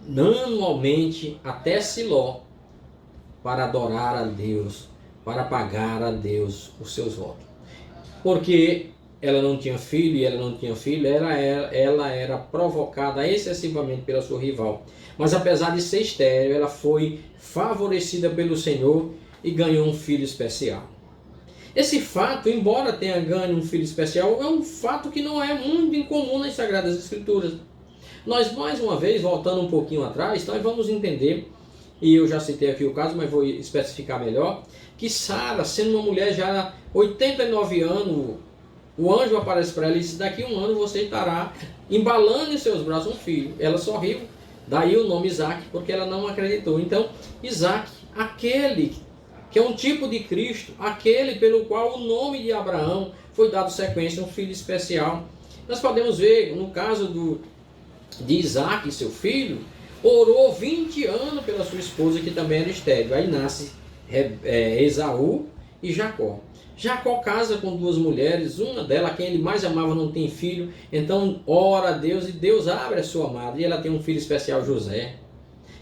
anualmente até Siló para adorar a Deus, para pagar a Deus os seus votos. Porque ela não tinha filho, e ela não tinha filho, ela era provocada excessivamente pela sua rival. Mas apesar de ser estéril, ela foi favorecida pelo Senhor e ganhou um filho especial. Esse fato, embora tenha ganho um filho especial, é um fato que não é muito incomum nas Sagradas Escrituras. Nós, mais uma vez, voltando um pouquinho atrás, nós vamos entender, e eu já citei aqui o caso, mas vou especificar melhor, que Sara, sendo uma mulher já 89 anos, o anjo aparece para ela e disse: daqui a um ano você estará embalando em seus braços um filho. Ela sorriu, daí o nome Isaac, porque ela não acreditou. Então, Isaac, aquele que é um tipo de Cristo, aquele pelo qual o nome de Abraão foi dado sequência, um filho especial. Nós podemos ver, no caso de Isaac, seu filho, orou 20 anos pela sua esposa, que também era estéril. Aí nasce Esaú e Jacó. Jacó casa com duas mulheres, uma delas, quem ele mais amava, não tem filho, então ora a Deus e Deus abre a sua amada, e ela tem um filho especial, José.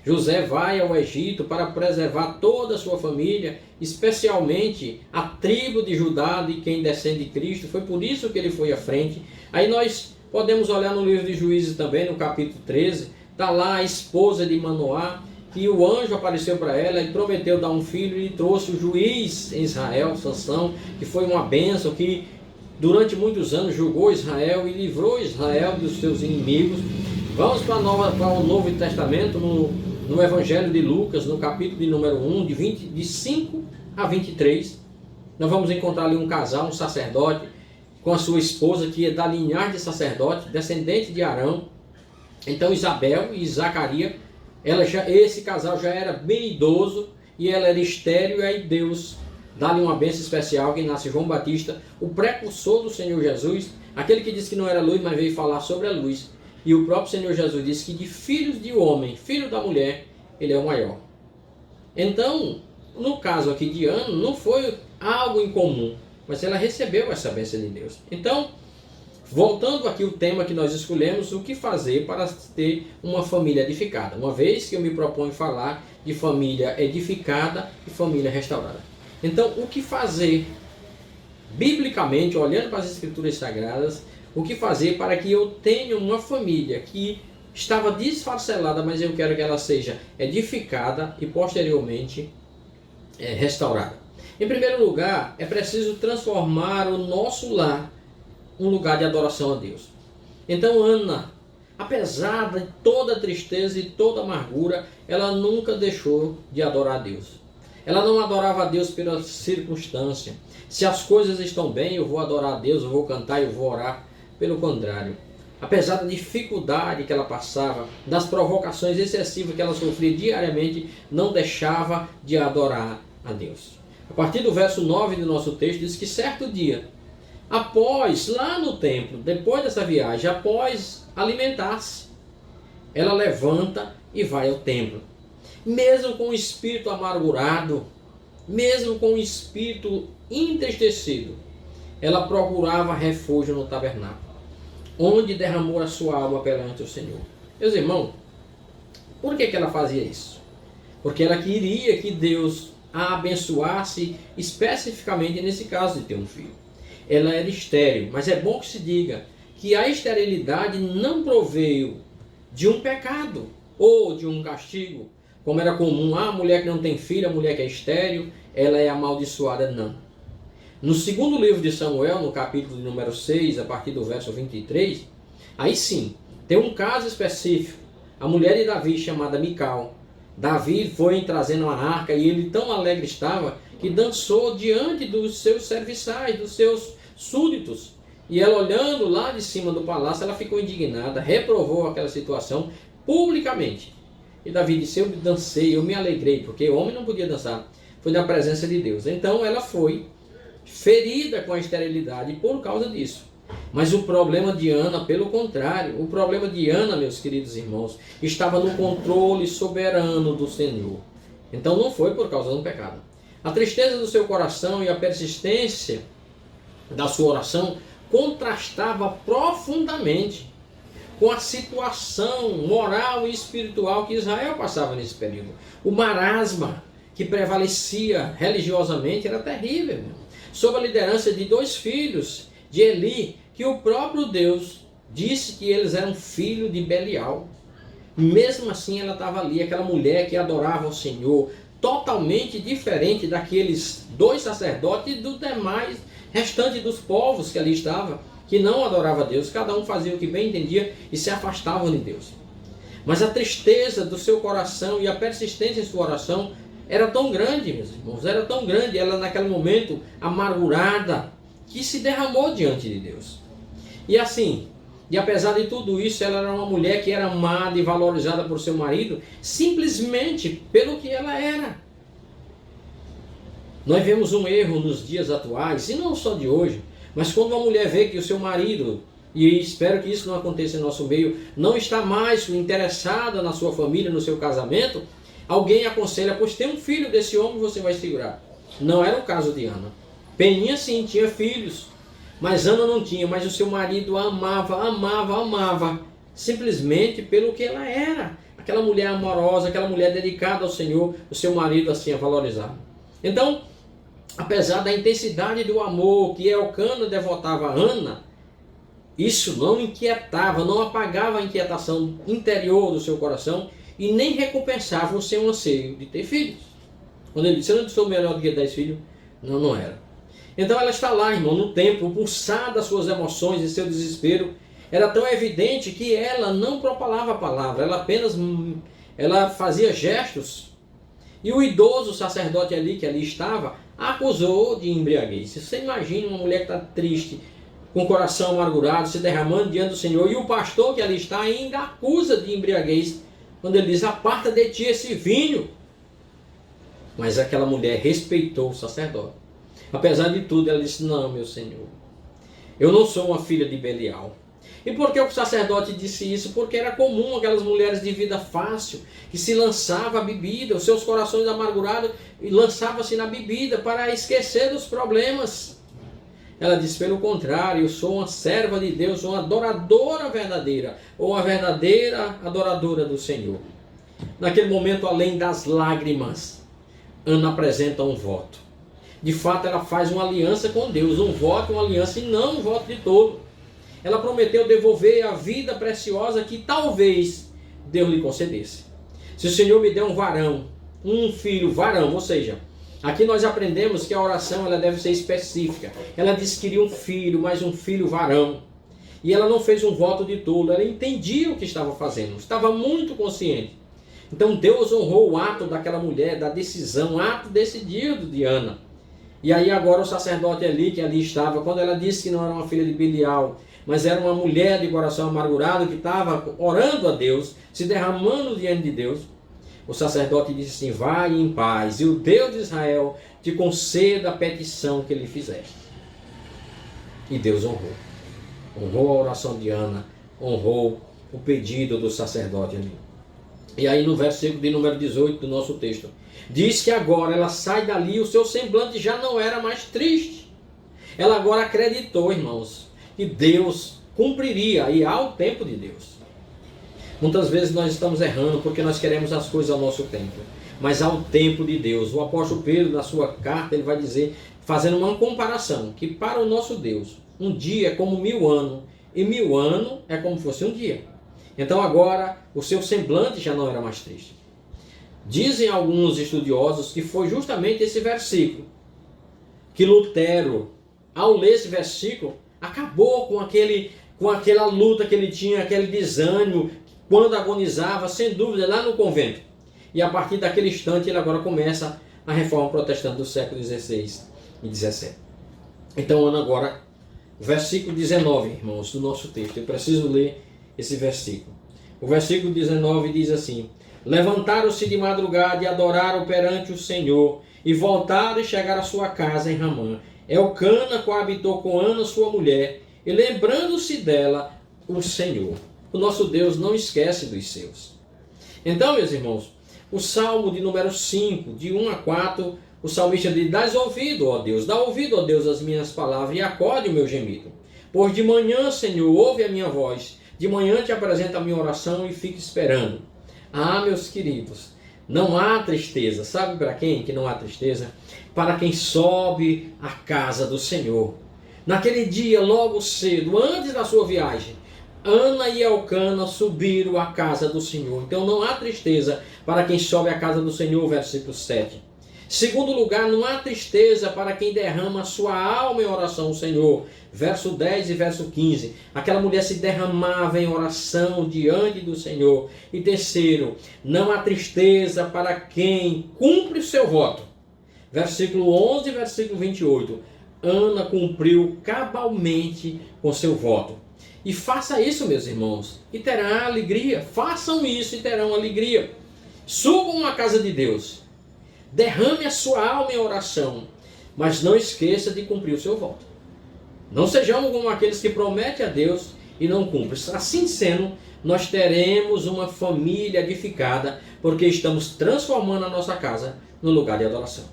José vai ao Egito para preservar toda a sua família, especialmente a tribo de Judá, de quem descende de Cristo. Foi por isso que ele foi à frente. Aí nós podemos olhar no livro de Juízes também, no capítulo 13, está lá a esposa de Manoá, que o anjo apareceu para ela e prometeu dar um filho, e trouxe o juiz em Israel, Sansão, que foi uma bênção, que durante muitos anos julgou Israel e livrou Israel dos seus inimigos. Vamos para o Novo Testamento, no Evangelho de Lucas, no capítulo de número 1, de 5 a 23. Nós vamos encontrar ali um casal, um sacerdote, com a sua esposa, que é da linhagem de sacerdote, descendente de Arão. Então Isabel e Zacarias, esse casal já era bem idoso, e ela era estéril, e aí Deus dá-lhe uma bênção especial, que nasce João Batista, o precursor do Senhor Jesus, aquele que disse que não era luz, mas veio falar sobre a luz. E o próprio Senhor Jesus disse que de filhos de homem, filho da mulher, ele é o maior. Então, no caso aqui de Ana, não foi algo incomum, mas ela recebeu essa bênção de Deus. Então, voltando aqui o tema que nós escolhemos, o que fazer para ter uma família edificada? Uma vez que eu me proponho falar de família edificada e família restaurada. Então, o que fazer? Biblicamente, olhando para as Escrituras Sagradas, o que fazer para que eu tenha uma família que estava desfacelada, mas eu quero que ela seja edificada e posteriormente restaurada? Em primeiro lugar, é preciso transformar o nosso lar um lugar de adoração a Deus. Então Ana, apesar de toda a tristeza e toda a amargura, ela nunca deixou de adorar a Deus. Ela não adorava a Deus pela circunstância. Se as coisas estão bem, eu vou adorar a Deus, eu vou cantar, eu vou orar. Pelo contrário, apesar da dificuldade que ela passava, das provocações excessivas que ela sofria diariamente, não deixava de adorar a Deus. A partir do verso 9 do nosso texto, diz que certo dia, após, lá no templo, depois dessa viagem, após alimentar-se, ela levanta e vai ao templo. Mesmo com o espírito amargurado, mesmo com o espírito entristecido, ela procurava refúgio no tabernáculo, onde derramou a sua alma perante o Senhor. Meus irmãos, por que ela fazia isso? Porque ela queria que Deus a abençoasse, especificamente nesse caso de ter um filho. Ela era estéril, mas é bom que se diga que a esterilidade não proveio de um pecado ou de um castigo, como era comum: a mulher que não tem filho, a mulher que é estéril, ela é amaldiçoada. Não. No segundo livro de Samuel, no capítulo de número 6, a partir do verso 23, aí sim, tem um caso específico, a mulher de Davi, chamada Mical. Davi foi trazendo uma arca e ele tão alegre estava que dançou diante dos seus serviçais, dos seus súditos. E ela, olhando lá de cima do palácio, ela ficou indignada, reprovou aquela situação publicamente. E Davi disse: eu dancei, eu me alegrei, porque o homem não podia dançar, foi na presença de Deus. Então ela foi ferida com a esterilidade por causa disso. Mas o problema de Ana, pelo contrário, o problema de Ana, meus queridos irmãos, estava no controle soberano do Senhor. Então não foi por causa do pecado. A tristeza do seu coração e a persistência da sua oração contrastava profundamente com a situação moral e espiritual que Israel passava nesse período. O marasma que prevalecia religiosamente era terrível. Sob a liderança de 2 filhos de Eli, que o próprio Deus disse que eles eram filhos de Belial. Mesmo assim ela estava ali, aquela mulher que adorava o Senhor, totalmente diferente daqueles 2 sacerdotes e do demais restante dos povos que ali estavam, que não adorava a Deus. Cada um fazia o que bem entendia e se afastavam de Deus. Mas a tristeza do seu coração e a persistência em sua oração era tão grande, meus irmãos, era tão grande, ela naquele momento amargurada, que se derramou diante de Deus. E assim, e apesar de tudo isso, ela era uma mulher que era amada e valorizada por seu marido, simplesmente pelo que ela era. Nós vemos um erro nos dias atuais, e não só de hoje, mas quando uma mulher vê que o seu marido, e espero que isso não aconteça em nosso meio, não está mais interessada na sua família, no seu casamento, alguém aconselha: pois tem um filho desse homem, você vai segurar. Não era o caso de Ana. Peninha sim, tinha filhos, mas Ana não tinha, mas o seu marido a amava, simplesmente pelo que ela era. Aquela mulher amorosa, aquela mulher dedicada ao Senhor, o seu marido assim a valorizava. Então, apesar da intensidade do amor que Elcana devotava a Ana, isso não inquietava, não apagava a inquietação interior do seu coração e nem recompensava o seu anseio de ter filhos. Quando ele disse: eu não sou melhor do que 10 filhos, não era. Então ela está lá, irmão, no templo, pulsada das suas emoções e seu desespero. Era tão evidente que ela não propalava a palavra, ela apenas fazia gestos. E o idoso sacerdote ali, que ali estava, a acusou de embriaguez. Você imagina uma mulher que está triste, com o coração amargurado, se derramando diante do Senhor, e o pastor que ali está ainda acusa de embriaguez, quando ele diz: aparta de ti esse vinho. Mas aquela mulher respeitou o sacerdote. Apesar de tudo, ela disse: não, meu Senhor, eu não sou uma filha de Belial. E por que o sacerdote disse isso? Porque era comum aquelas mulheres de vida fácil, que se lançava a bebida, os seus corações amargurados, e lançava-se na bebida para esquecer dos problemas. Ela disse: pelo contrário, eu sou uma serva de Deus, uma adoradora verdadeira, ou uma verdadeira adoradora do Senhor. Naquele momento, além das lágrimas, Ana apresenta um voto. De fato, ela faz uma aliança com Deus, um voto, uma aliança, e não um voto de tolo. Ela prometeu devolver a vida preciosa que talvez Deus lhe concedesse. Se o Senhor me der um varão, um filho varão, ou seja, aqui nós aprendemos que a oração ela deve ser específica. Ela disse que queria um filho, mas um filho varão. E ela não fez um voto de tolo, ela entendia o que estava fazendo, estava muito consciente. Então Deus honrou o ato daquela mulher, da decisão, o ato decidido de Ana. E aí agora o sacerdote ali, que ali estava, quando ela disse que não era uma filha de Belial, mas era uma mulher de coração amargurado que estava orando a Deus, se derramando diante de Deus, o sacerdote disse assim: vai em paz, e o Deus de Israel te conceda a petição que lhe fizeste. E Deus honrou. Honrou a oração de Ana, honrou o pedido do sacerdote ali. E aí no versículo de número 18 do nosso texto, diz que agora ela sai dali, o seu semblante já não era mais triste. Ela agora acreditou, irmãos, que Deus cumpriria, e há o tempo de Deus. Muitas vezes nós estamos errando porque nós queremos as coisas ao nosso tempo. Mas há o tempo de Deus. O apóstolo Pedro, na sua carta, ele vai dizer, fazendo uma comparação, que para o nosso Deus, um dia é como 1000 anos, e 1000 anos é como fosse um dia. Então agora, o seu semblante já não era mais triste. Dizem alguns estudiosos que foi justamente esse versículo que Lutero, ao ler esse versículo, acabou com aquela luta que ele tinha, aquele desânimo, quando agonizava, sem dúvida, lá no convento. E a partir daquele instante ele agora começa a reforma protestante do século XVI e XVII. Então, Ana, agora, versículo 19, irmãos, do nosso texto. Eu preciso ler esse versículo. O versículo 19 diz assim: levantaram-se de madrugada e adoraram perante o Senhor, e voltaram e chegaram à sua casa em Ramã. Elcana coabitou com Ana, sua mulher, e lembrando-se dela, o Senhor. O nosso Deus não esquece dos seus. Então, meus irmãos, o Salmo de número 5, de 1 a 4, o salmista diz: dás ouvido, ó Deus, dá ouvido, ó Deus, às minhas palavras, e acode o meu gemido. Pois de manhã, Senhor, ouve a minha voz, de manhã te apresento a minha oração e fico esperando. Ah, meus queridos, não há tristeza. Sabe para quem que não há tristeza? Para quem sobe à casa do Senhor. Naquele dia, logo cedo, antes da sua viagem, Ana e Elcana subiram à casa do Senhor. Então não há tristeza para quem sobe à casa do Senhor, versículo 7. Segundo lugar, não há tristeza para quem derrama a sua alma em oração ao Senhor. Verso 10 e verso 15. Aquela mulher se derramava em oração diante do Senhor. E terceiro, não há tristeza para quem cumpre o seu voto. Versículo 11 e versículo 28. Ana cumpriu cabalmente com seu voto. E faça isso, meus irmãos, e terá alegria. Façam isso e terão alegria. Subam à casa de Deus. Derrame a sua alma em oração, mas não esqueça de cumprir o seu voto. Não sejamos como aqueles que prometem a Deus e não cumprem. Assim sendo, nós teremos uma família edificada, porque estamos transformando a nossa casa no lugar de adoração.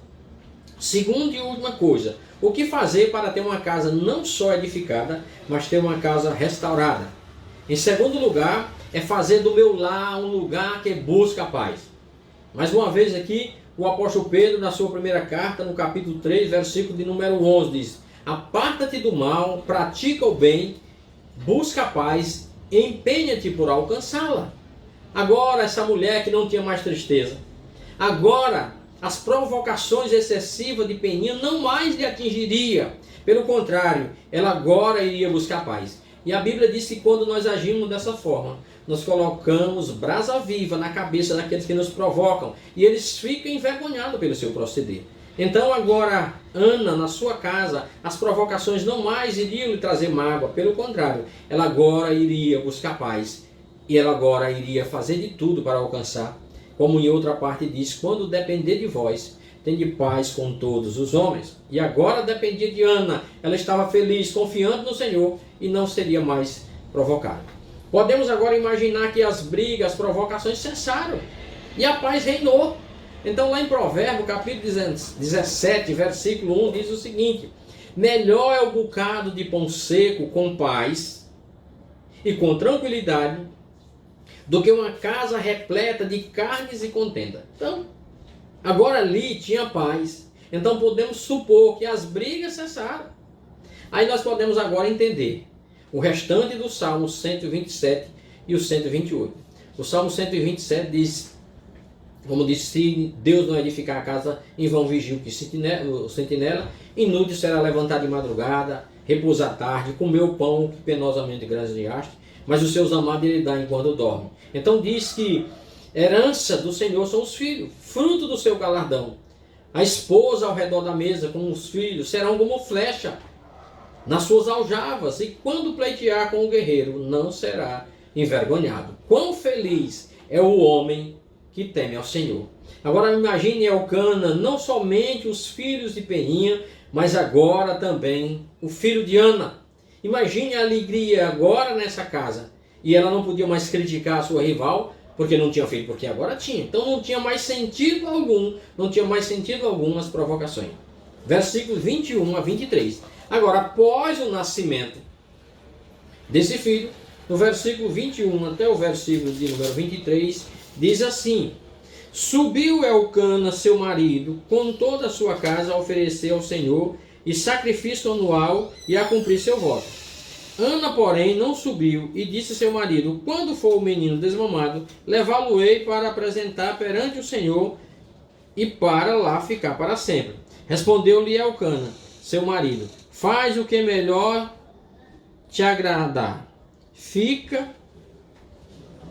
Segunda e última coisa, o que fazer para ter uma casa não só edificada, mas ter uma casa restaurada? Em segundo lugar, é fazer do meu lar um lugar que busca a paz. Mais uma vez aqui, o apóstolo Pedro, na sua primeira carta, no capítulo 3, versículo de número 11, diz: aparta-te do mal, pratica o bem, busca a paz, empenha-te por alcançá-la. Agora, essa mulher que não tinha mais tristeza, agora as provocações excessivas de Peninha não mais lhe atingiria. Pelo contrário, ela agora iria buscar paz. E a Bíblia diz que quando nós agimos dessa forma, nós colocamos brasa viva na cabeça daqueles que nos provocam, e eles ficam envergonhados pelo seu proceder. Então agora, Ana, na sua casa, as provocações não mais iriam lhe trazer mágoa, pelo contrário, ela agora iria buscar paz, e ela agora iria fazer de tudo para alcançar. Como em outra parte diz: quando depender de vós, tende paz com todos os homens. E agora dependia de Ana. Ela estava feliz, confiando no Senhor, e não seria mais provocada. Podemos agora imaginar que as brigas, as provocações cessaram, e a paz reinou. Então lá em Provérbios, capítulo 17, versículo 1, diz o seguinte: melhor é o bocado de pão seco com paz e com tranquilidade, do que uma casa repleta de carnes e contenda. Então, agora ali tinha paz. Então podemos supor que as brigas cessaram. Aí nós podemos agora entender o restante do Salmo 127 e o 128. O Salmo 127 diz, como disse: se Deus não edificar a casa, em vão vigia o sentinela, inútil será levantar de madrugada, repousar à tarde, comer o pão que penosamente granjeaste, mas os seus amados ele dá enquanto dorme. Então diz que herança do Senhor são os filhos, fruto do seu galardão. A esposa ao redor da mesa com os filhos serão como flecha nas suas aljavas, e quando pleitear com o guerreiro, não será envergonhado. Quão feliz é o homem que teme ao Senhor. Agora imagine Elcana, não somente os filhos de Peninha, mas agora também o filho de Ana. Imagine a alegria agora nessa casa. E ela não podia mais criticar a sua rival, porque não tinha feito, porque agora tinha. Então não tinha mais sentido algum as provocações. Versículos 21 a 23. Agora, após o nascimento desse filho, no versículo 21 até o versículo de número 23, diz assim: subiu Elcana, seu marido, com toda a sua casa, a oferecer ao Senhor e sacrifício anual e a cumprir seu voto. Ana, porém, não subiu e disse a seu marido: quando for o menino desmamado, levá-lo-ei para apresentar perante o Senhor e para lá ficar para sempre. Respondeu-lhe Elcana, seu marido: faz o que melhor te agradar. Fica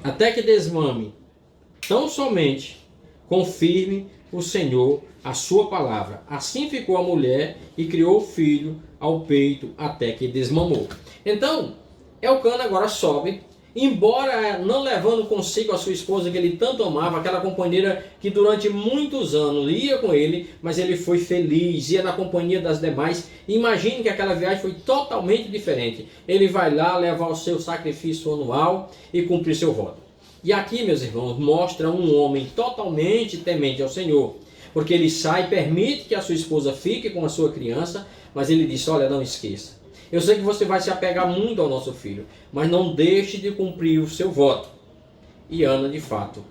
até que desmame. Tão somente confirme o Senhor a sua palavra. Assim ficou a mulher e criou o filho ao peito até que desmamou. Então, Elcana agora sobe, embora não levando consigo a sua esposa que ele tanto amava, aquela companheira que durante muitos anos ia com ele, mas ele foi feliz, ia na companhia das demais. Imagine que aquela viagem foi totalmente diferente. Ele vai lá levar o seu sacrifício anual e cumprir seu voto. E aqui, meus irmãos, mostra um homem totalmente temente ao Senhor, porque ele sai, permite que a sua esposa fique com a sua criança, mas ele diz: olha, não esqueça, eu sei que você vai se apegar muito ao nosso filho, mas não deixe de cumprir o seu voto. E Ana, de fato,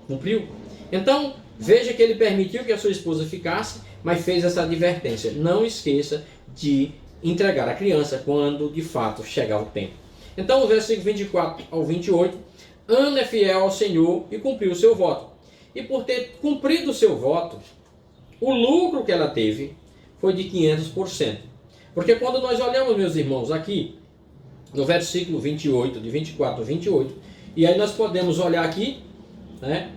cumpriu. Então, veja que ele permitiu que a sua esposa ficasse, mas fez essa advertência: não esqueça de entregar a criança quando de fato chegar o tempo. Então, o versículo 24 ao 28, Ana é fiel ao Senhor e cumpriu o seu voto. E por ter cumprido o seu voto, o lucro que ela teve foi de 500%. Porque quando nós olhamos, meus irmãos, aqui no versículo 28, de 24 a 28, e aí nós podemos olhar aqui, né,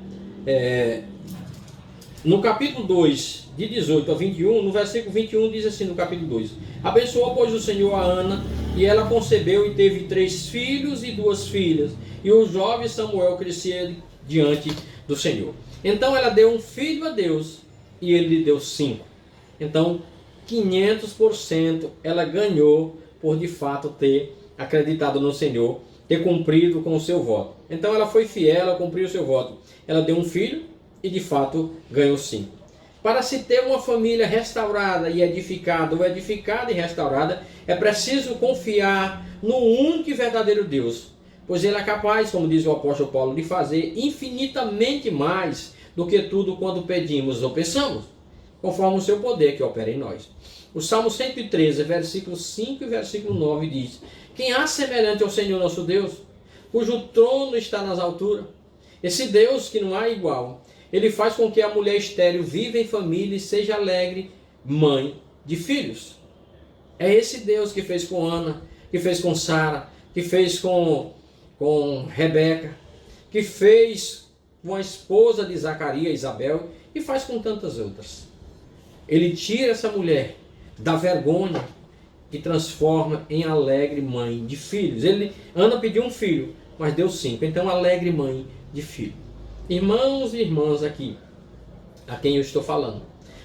no capítulo 2, de 18 a 21, no versículo 21 diz assim no capítulo 2: abençoou, pois, o Senhor a Ana, e ela concebeu e teve 3 filhos e 2 filhas, e o jovem Samuel crescia diante do Senhor. Então ela deu um filho a Deus, e ele lhe deu 5. Então 500% ela ganhou por de fato ter acreditado no Senhor, ter cumprido com o seu voto. Então ela foi fiel, ela cumpriu o seu voto. Ela deu um filho e de fato ganhou 5. Para se ter uma família restaurada e edificada, ou edificada e restaurada, é preciso confiar no único e verdadeiro Deus, pois Ele é capaz, como diz o apóstolo Paulo, de fazer infinitamente mais do que tudo quando pedimos ou pensamos, conforme o seu poder que opera em nós. O Salmo 113, versículo 5 e versículo 9 diz: quem há semelhante ao Senhor nosso Deus, cujo trono está nas alturas? Esse Deus que não há igual, Ele faz com que a mulher estéril viva em família e seja alegre mãe de filhos. É esse Deus que fez com Ana, que fez com Sara, que fez com Rebeca, que fez com a esposa de Zacarias, Isabel, e faz com tantas outras. Ele tira essa mulher da vergonha e transforma em alegre mãe de filhos. Ana pediu um filho, mas deu 5. Então, alegre mãe de filho. Irmãos e irmãs aqui, a quem eu estou falando,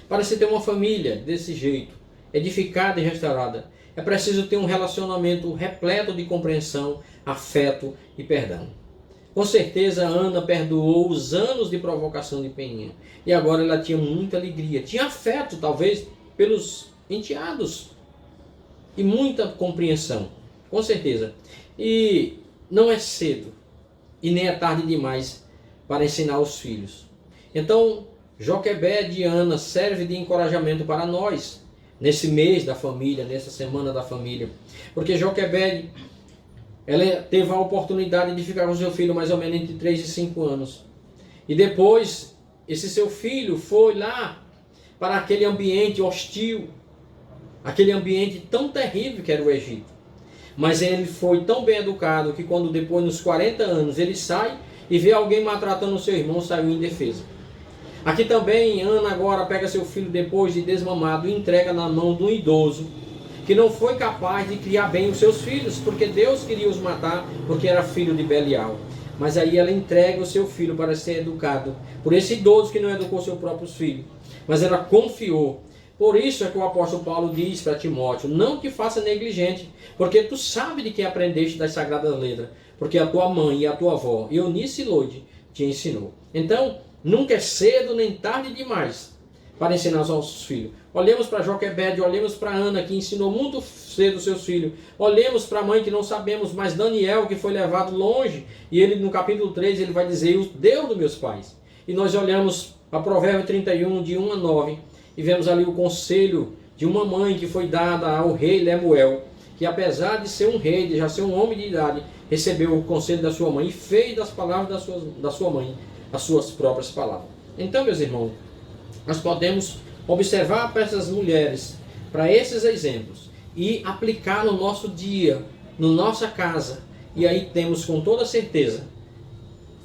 para se ter uma família desse jeito, edificada e restaurada, é preciso ter um relacionamento repleto de compreensão, afeto e perdão. Com certeza Ana perdoou os anos de provocação de Peninha, e agora ela tinha muita alegria, tinha afeto talvez pelos enteados e muita compreensão, com certeza. E não é cedo e nem é tarde demais para ensinar os filhos. Então, Joquebede e Ana serve de encorajamento para nós, nesse mês da família, nessa semana da família. Porque Joquebede, ela teve a oportunidade de ficar com seu filho mais ou menos entre 3 e 5 anos. E depois, esse seu filho foi lá para aquele ambiente hostil, aquele ambiente tão terrível que era o Egito. Mas ele foi tão bem educado que quando depois, nos 40 anos, ele sai e vê alguém maltratando o seu irmão, saiu indefeso. Aqui também, Ana agora pega seu filho depois de desmamado e entrega na mão de um idoso que não foi capaz de criar bem os seus filhos, porque Deus queria os matar, porque era filho de Belial. Mas aí ela entrega o seu filho para ser educado por esse idoso que não educou seus próprios filhos, mas ela confiou. Por isso é que o apóstolo Paulo diz para Timóteo: não te faça negligente, porque tu sabe de quem aprendeste das sagradas letras, porque a tua mãe e a tua avó, Eunice e Lode, te ensinou. Então, nunca é cedo nem tarde demais para ensinar os nossos filhos. Olhemos para Joquebede, olhemos para Ana, que ensinou muito cedo os seus filhos. Olhemos para a mãe, que não sabemos, mas Daniel, que foi levado longe, e ele no capítulo 3, ele vai dizer: o Deus dos meus pais. E nós olhamos para Provérbio 31, de 1 a 9, e vemos ali o conselho de uma mãe que foi dada ao rei Lemuel, que apesar de ser um rei, de já ser um homem de idade, recebeu o conselho da sua mãe e fez das palavras da sua mãe as suas próprias palavras. Então, meus irmãos, nós podemos observar para essas mulheres, para esses exemplos, e aplicar no nosso dia, na nossa casa, e aí temos com toda certeza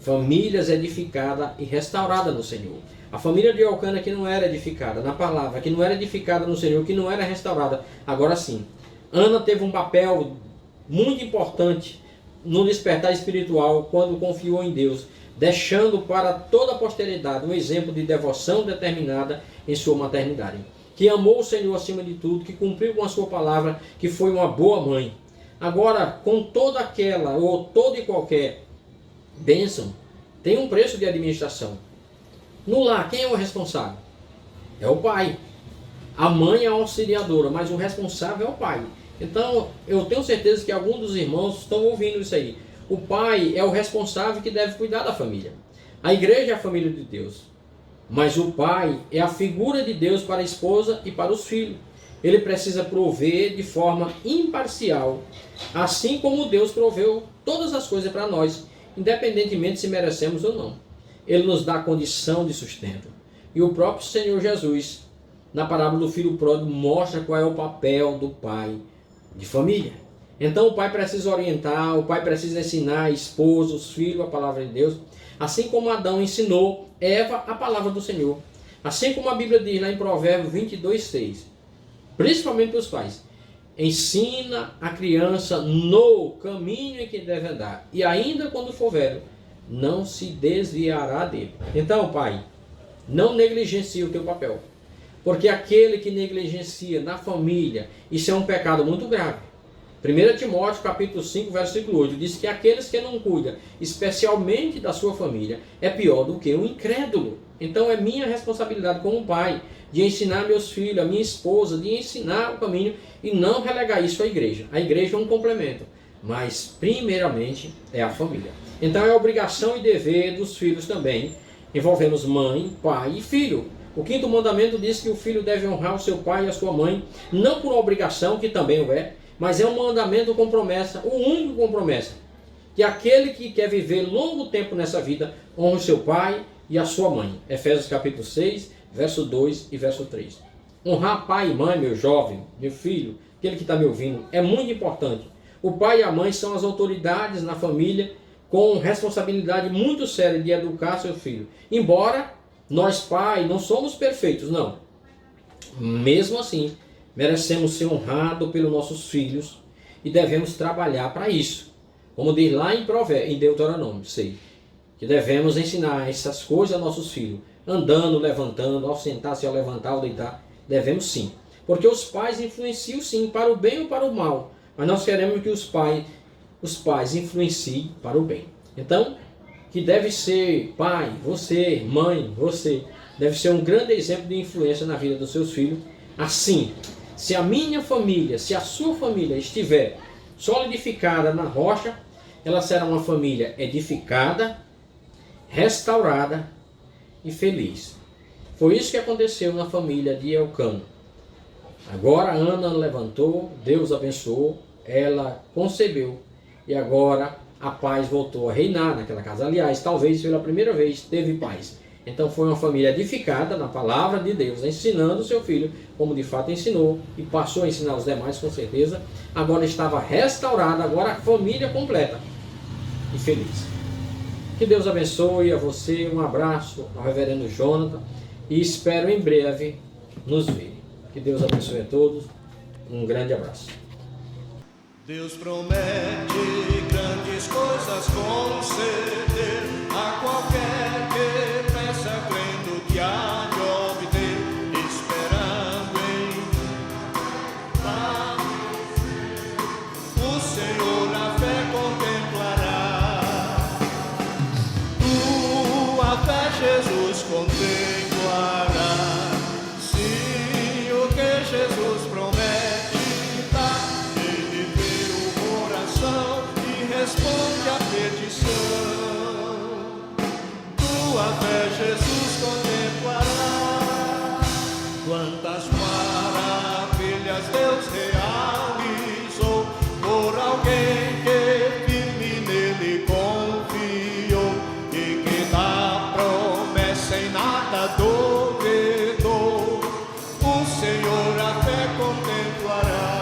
famílias edificadas e restauradas no Senhor. A família de Elcana que não era edificada na palavra, que não era edificada no Senhor, que não era restaurada, agora sim. Ana teve um papel muito importante no despertar espiritual quando confiou em Deus, deixando para toda a posteridade um exemplo de devoção determinada em sua maternidade. Que amou o Senhor acima de tudo, que cumpriu com a sua palavra, que foi uma boa mãe. Agora, com toda aquela ou toda e qualquer bênção, tem um preço de administração. No lar, quem é o responsável? É o pai. A mãe é a auxiliadora, mas o responsável é o pai. Então, eu tenho certeza que alguns dos irmãos estão ouvindo isso aí. O pai é o responsável que deve cuidar da família. A igreja é a família de Deus. Mas o pai é a figura de Deus para a esposa e para os filhos. Ele precisa prover de forma imparcial, assim como Deus proveu todas as coisas para nós, independentemente se merecemos ou não. Ele nos dá condição de sustento. E o próprio Senhor Jesus, na parábola do filho pródigo, mostra qual é o papel do pai de família. Então o pai precisa orientar, o pai precisa ensinar a esposa, os filhos, a palavra de Deus, assim como Adão ensinou Eva a palavra do Senhor. Assim como a Bíblia diz lá em Provérbios 22:6, principalmente para os pais: ensina a criança no caminho em que deve andar, e ainda quando for velho, não se desviará dele. Então, pai, não negligencie o teu papel, porque aquele que negligencia na família, isso é um pecado muito grave. 1 Timóteo capítulo 5, versículo 8, diz que aqueles que não cuidam, especialmente da sua família, é pior do que um incrédulo. Então é minha responsabilidade como pai, de ensinar meus filhos, a minha esposa, de ensinar o caminho e não relegar isso à igreja. A igreja é um complemento, mas primeiramente é a família. Então é obrigação e dever dos filhos também. Envolvemos mãe, pai e filho. O 5º mandamento diz que o filho deve honrar o seu pai e a sua mãe, não por obrigação, que também o é, mas é um mandamento com promessa, o único com promessa, que aquele que quer viver longo tempo nessa vida, honre o seu pai e a sua mãe. Efésios capítulo 6, verso 2 e verso 3. Honrar pai e mãe, meu jovem, meu filho, aquele que está me ouvindo, é muito importante. O pai e a mãe são as autoridades na família, com responsabilidade muito séria de educar seu filho. Embora nós, pai, não somos perfeitos, não. Mesmo assim, merecemos ser honrados pelos nossos filhos e devemos trabalhar para isso. Como diz lá em Deuteronômio 6, que devemos ensinar essas coisas a nossos filhos, andando, levantando, ao sentar-se, ao levantar, ao deitar. Devemos sim. Porque os pais influenciam sim, para o bem ou para o mal. Mas nós queremos que os pais influenciem para o bem. Então, que deve ser pai, você, mãe, você, deve ser um grande exemplo de influência na vida dos seus filhos. Assim, se a minha família, se a sua família estiver solidificada na rocha, ela será uma família edificada, restaurada e feliz. Foi isso que aconteceu na família de Elcana. Agora Ana levantou, Deus abençoou, ela concebeu e agora a paz voltou a reinar naquela casa. Aliás, talvez pela primeira vez teve paz. Então foi uma família edificada na palavra de Deus, ensinando o seu filho como de fato ensinou e passou a ensinar os demais com certeza. Agora estava restaurada, agora a família completa e feliz. Que Deus abençoe a você, um abraço ao reverendo Jonathan e espero em breve nos ver. Que Deus abençoe a todos, um grande abraço. Deus promete grandes coisas conceder a qualquer que peça, crendo que há de obter, esperando em paz. O Senhor a fé contemplará, tua fé Jesus contemplará. Sim, o que Jesus promete dá, Ele vê o coração e responde a petição. Tua fé Jesus contemplará. Quantas maravilhas Deus realizou por alguém que firme nele confiou e que da promessa em nada duvidou. O Senhor a fé contemplará.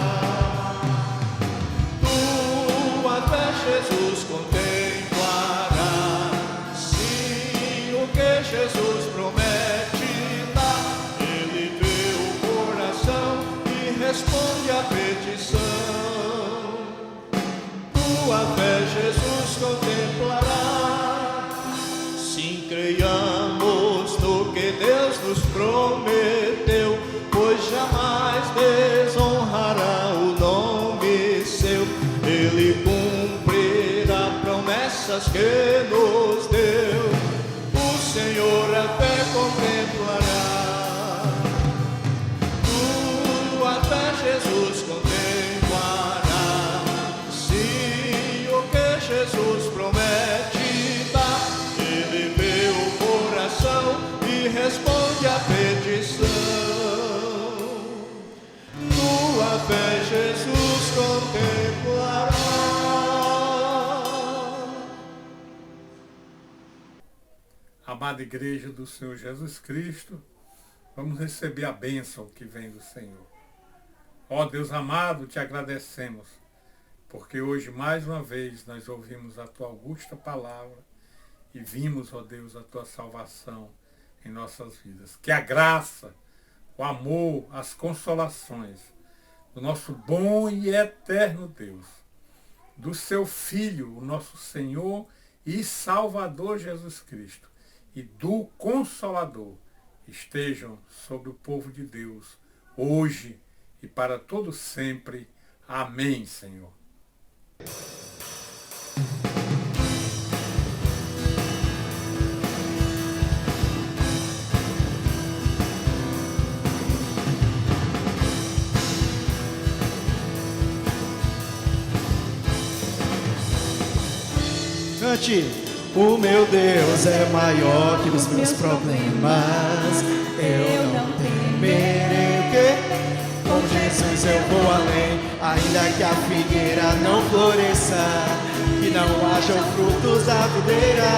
Tua fé Jesus contemplará. tua fé Jesus contemplará. Sim, creiamos no que Deus nos prometeu, pois jamais desonrará o nome seu. Ele cumprirá promessas que nos deu. O Senhor a fé contemplará. Tua fé Jesus contemplará. Sim, o que Jesus promete dá. Ele vê o coração e responde a petição. Tua fé Jesus contemplará. Amada Igreja do Senhor Jesus Cristo, vamos receber a bênção que vem do Senhor. Ó Deus amado, te agradecemos, porque hoje mais uma vez nós ouvimos a tua augusta palavra e vimos, ó Deus, a tua salvação em nossas vidas. Que a graça, o amor, as consolações do nosso bom e eterno Deus, do seu Filho, o nosso Senhor e Salvador Jesus Cristo, e do Consolador estejam sobre o povo de Deus, hoje e para todo sempre. Amém, Senhor. Cante. O meu Deus é maior que os meus problemas. Eu não temerei o quê? Com Jesus eu vou além. Ainda que a figueira não floresça, que não hajam frutos da videira,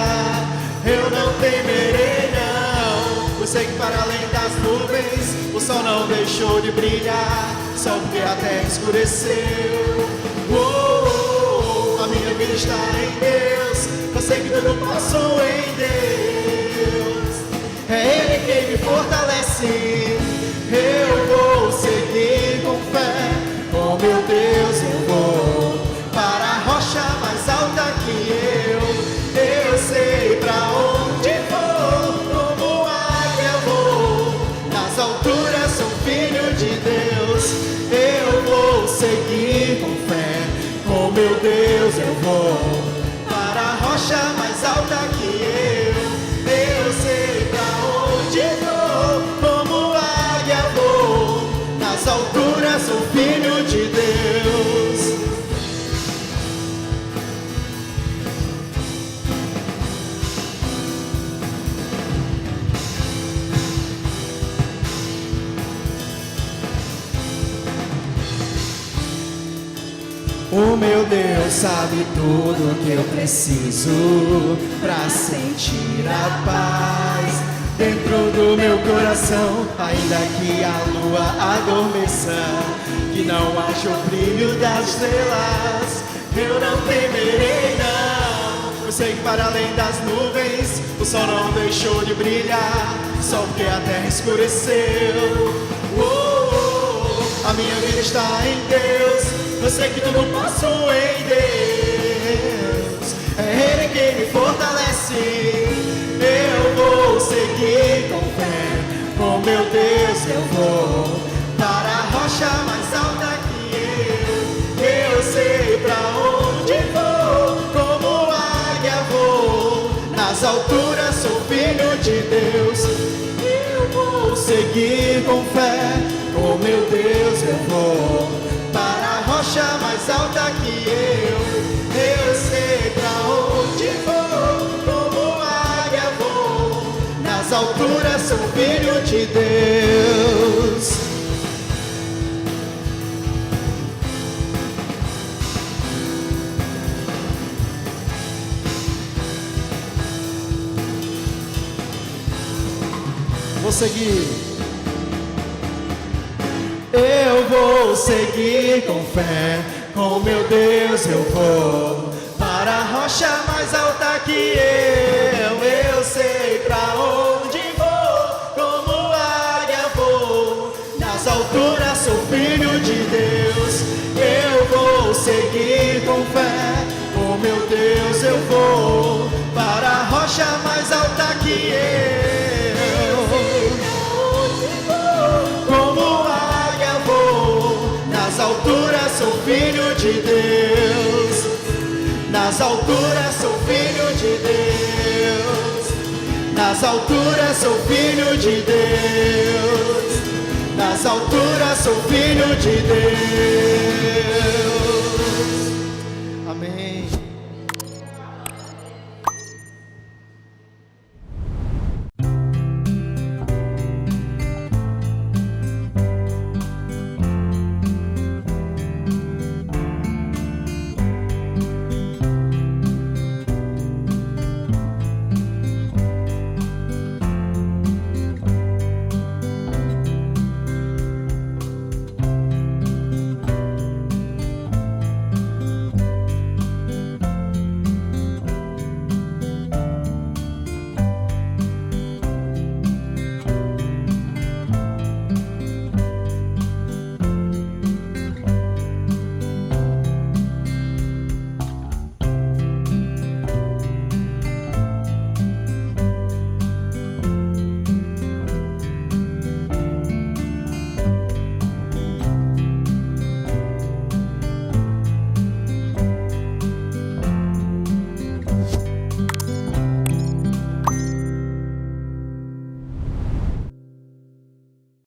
eu não temerei não. Eu sei que para além das nuvens o sol não deixou de brilhar, só porque a terra escureceu. A minha vida está em Deus. Eu sei que tudo passou em Deus. É Ele quem me fortalece. Eu vou seguir com fé. Com meu Deus eu vou para a rocha mais alta que eu sei pra onde vou. Como águia vou. Nas alturas sou filho de Deus. Eu vou seguir com fé. Com meu Deus eu vou para a rocha mais alta que eu sei pra onde vou. Como águia vou, nas alturas sou filho de Deus. O meu Deus sabe tudo que eu preciso pra sentir a paz dentro do meu coração. Ainda que a lua adormeça, que não haja o brilho das estrelas, eu não temerei não. Eu sei que para além das nuvens o sol não deixou de brilhar, só porque a terra escureceu. A minha vida está em Deus. Eu sei que tudo passou em Deus. É Ele quem me fortalece. Eu vou seguir com fé. Com meu Deus eu vou para a rocha mais alta que eu sei pra onde vou. Como águia vou. Nas alturas sou filho de Deus. Eu vou seguir com fé. Com meu Deus eu vou para a rocha mais alta que eu sei pra onde vou. Como águia vou, nas alturas sou filho de Deus. Vou seguir. Eu vou seguir com fé, com meu Deus eu vou para a rocha mais alta que eu sei pra onde vou. Como águia vou, nas alturas sou filho de Deus. Eu vou seguir com fé, rocha mais alta que eu. Como águia vou, nas alturas sou filho de Deus. Nas alturas sou filho de Deus. Nas alturas sou filho de Deus. Nas alturas sou filho de Deus.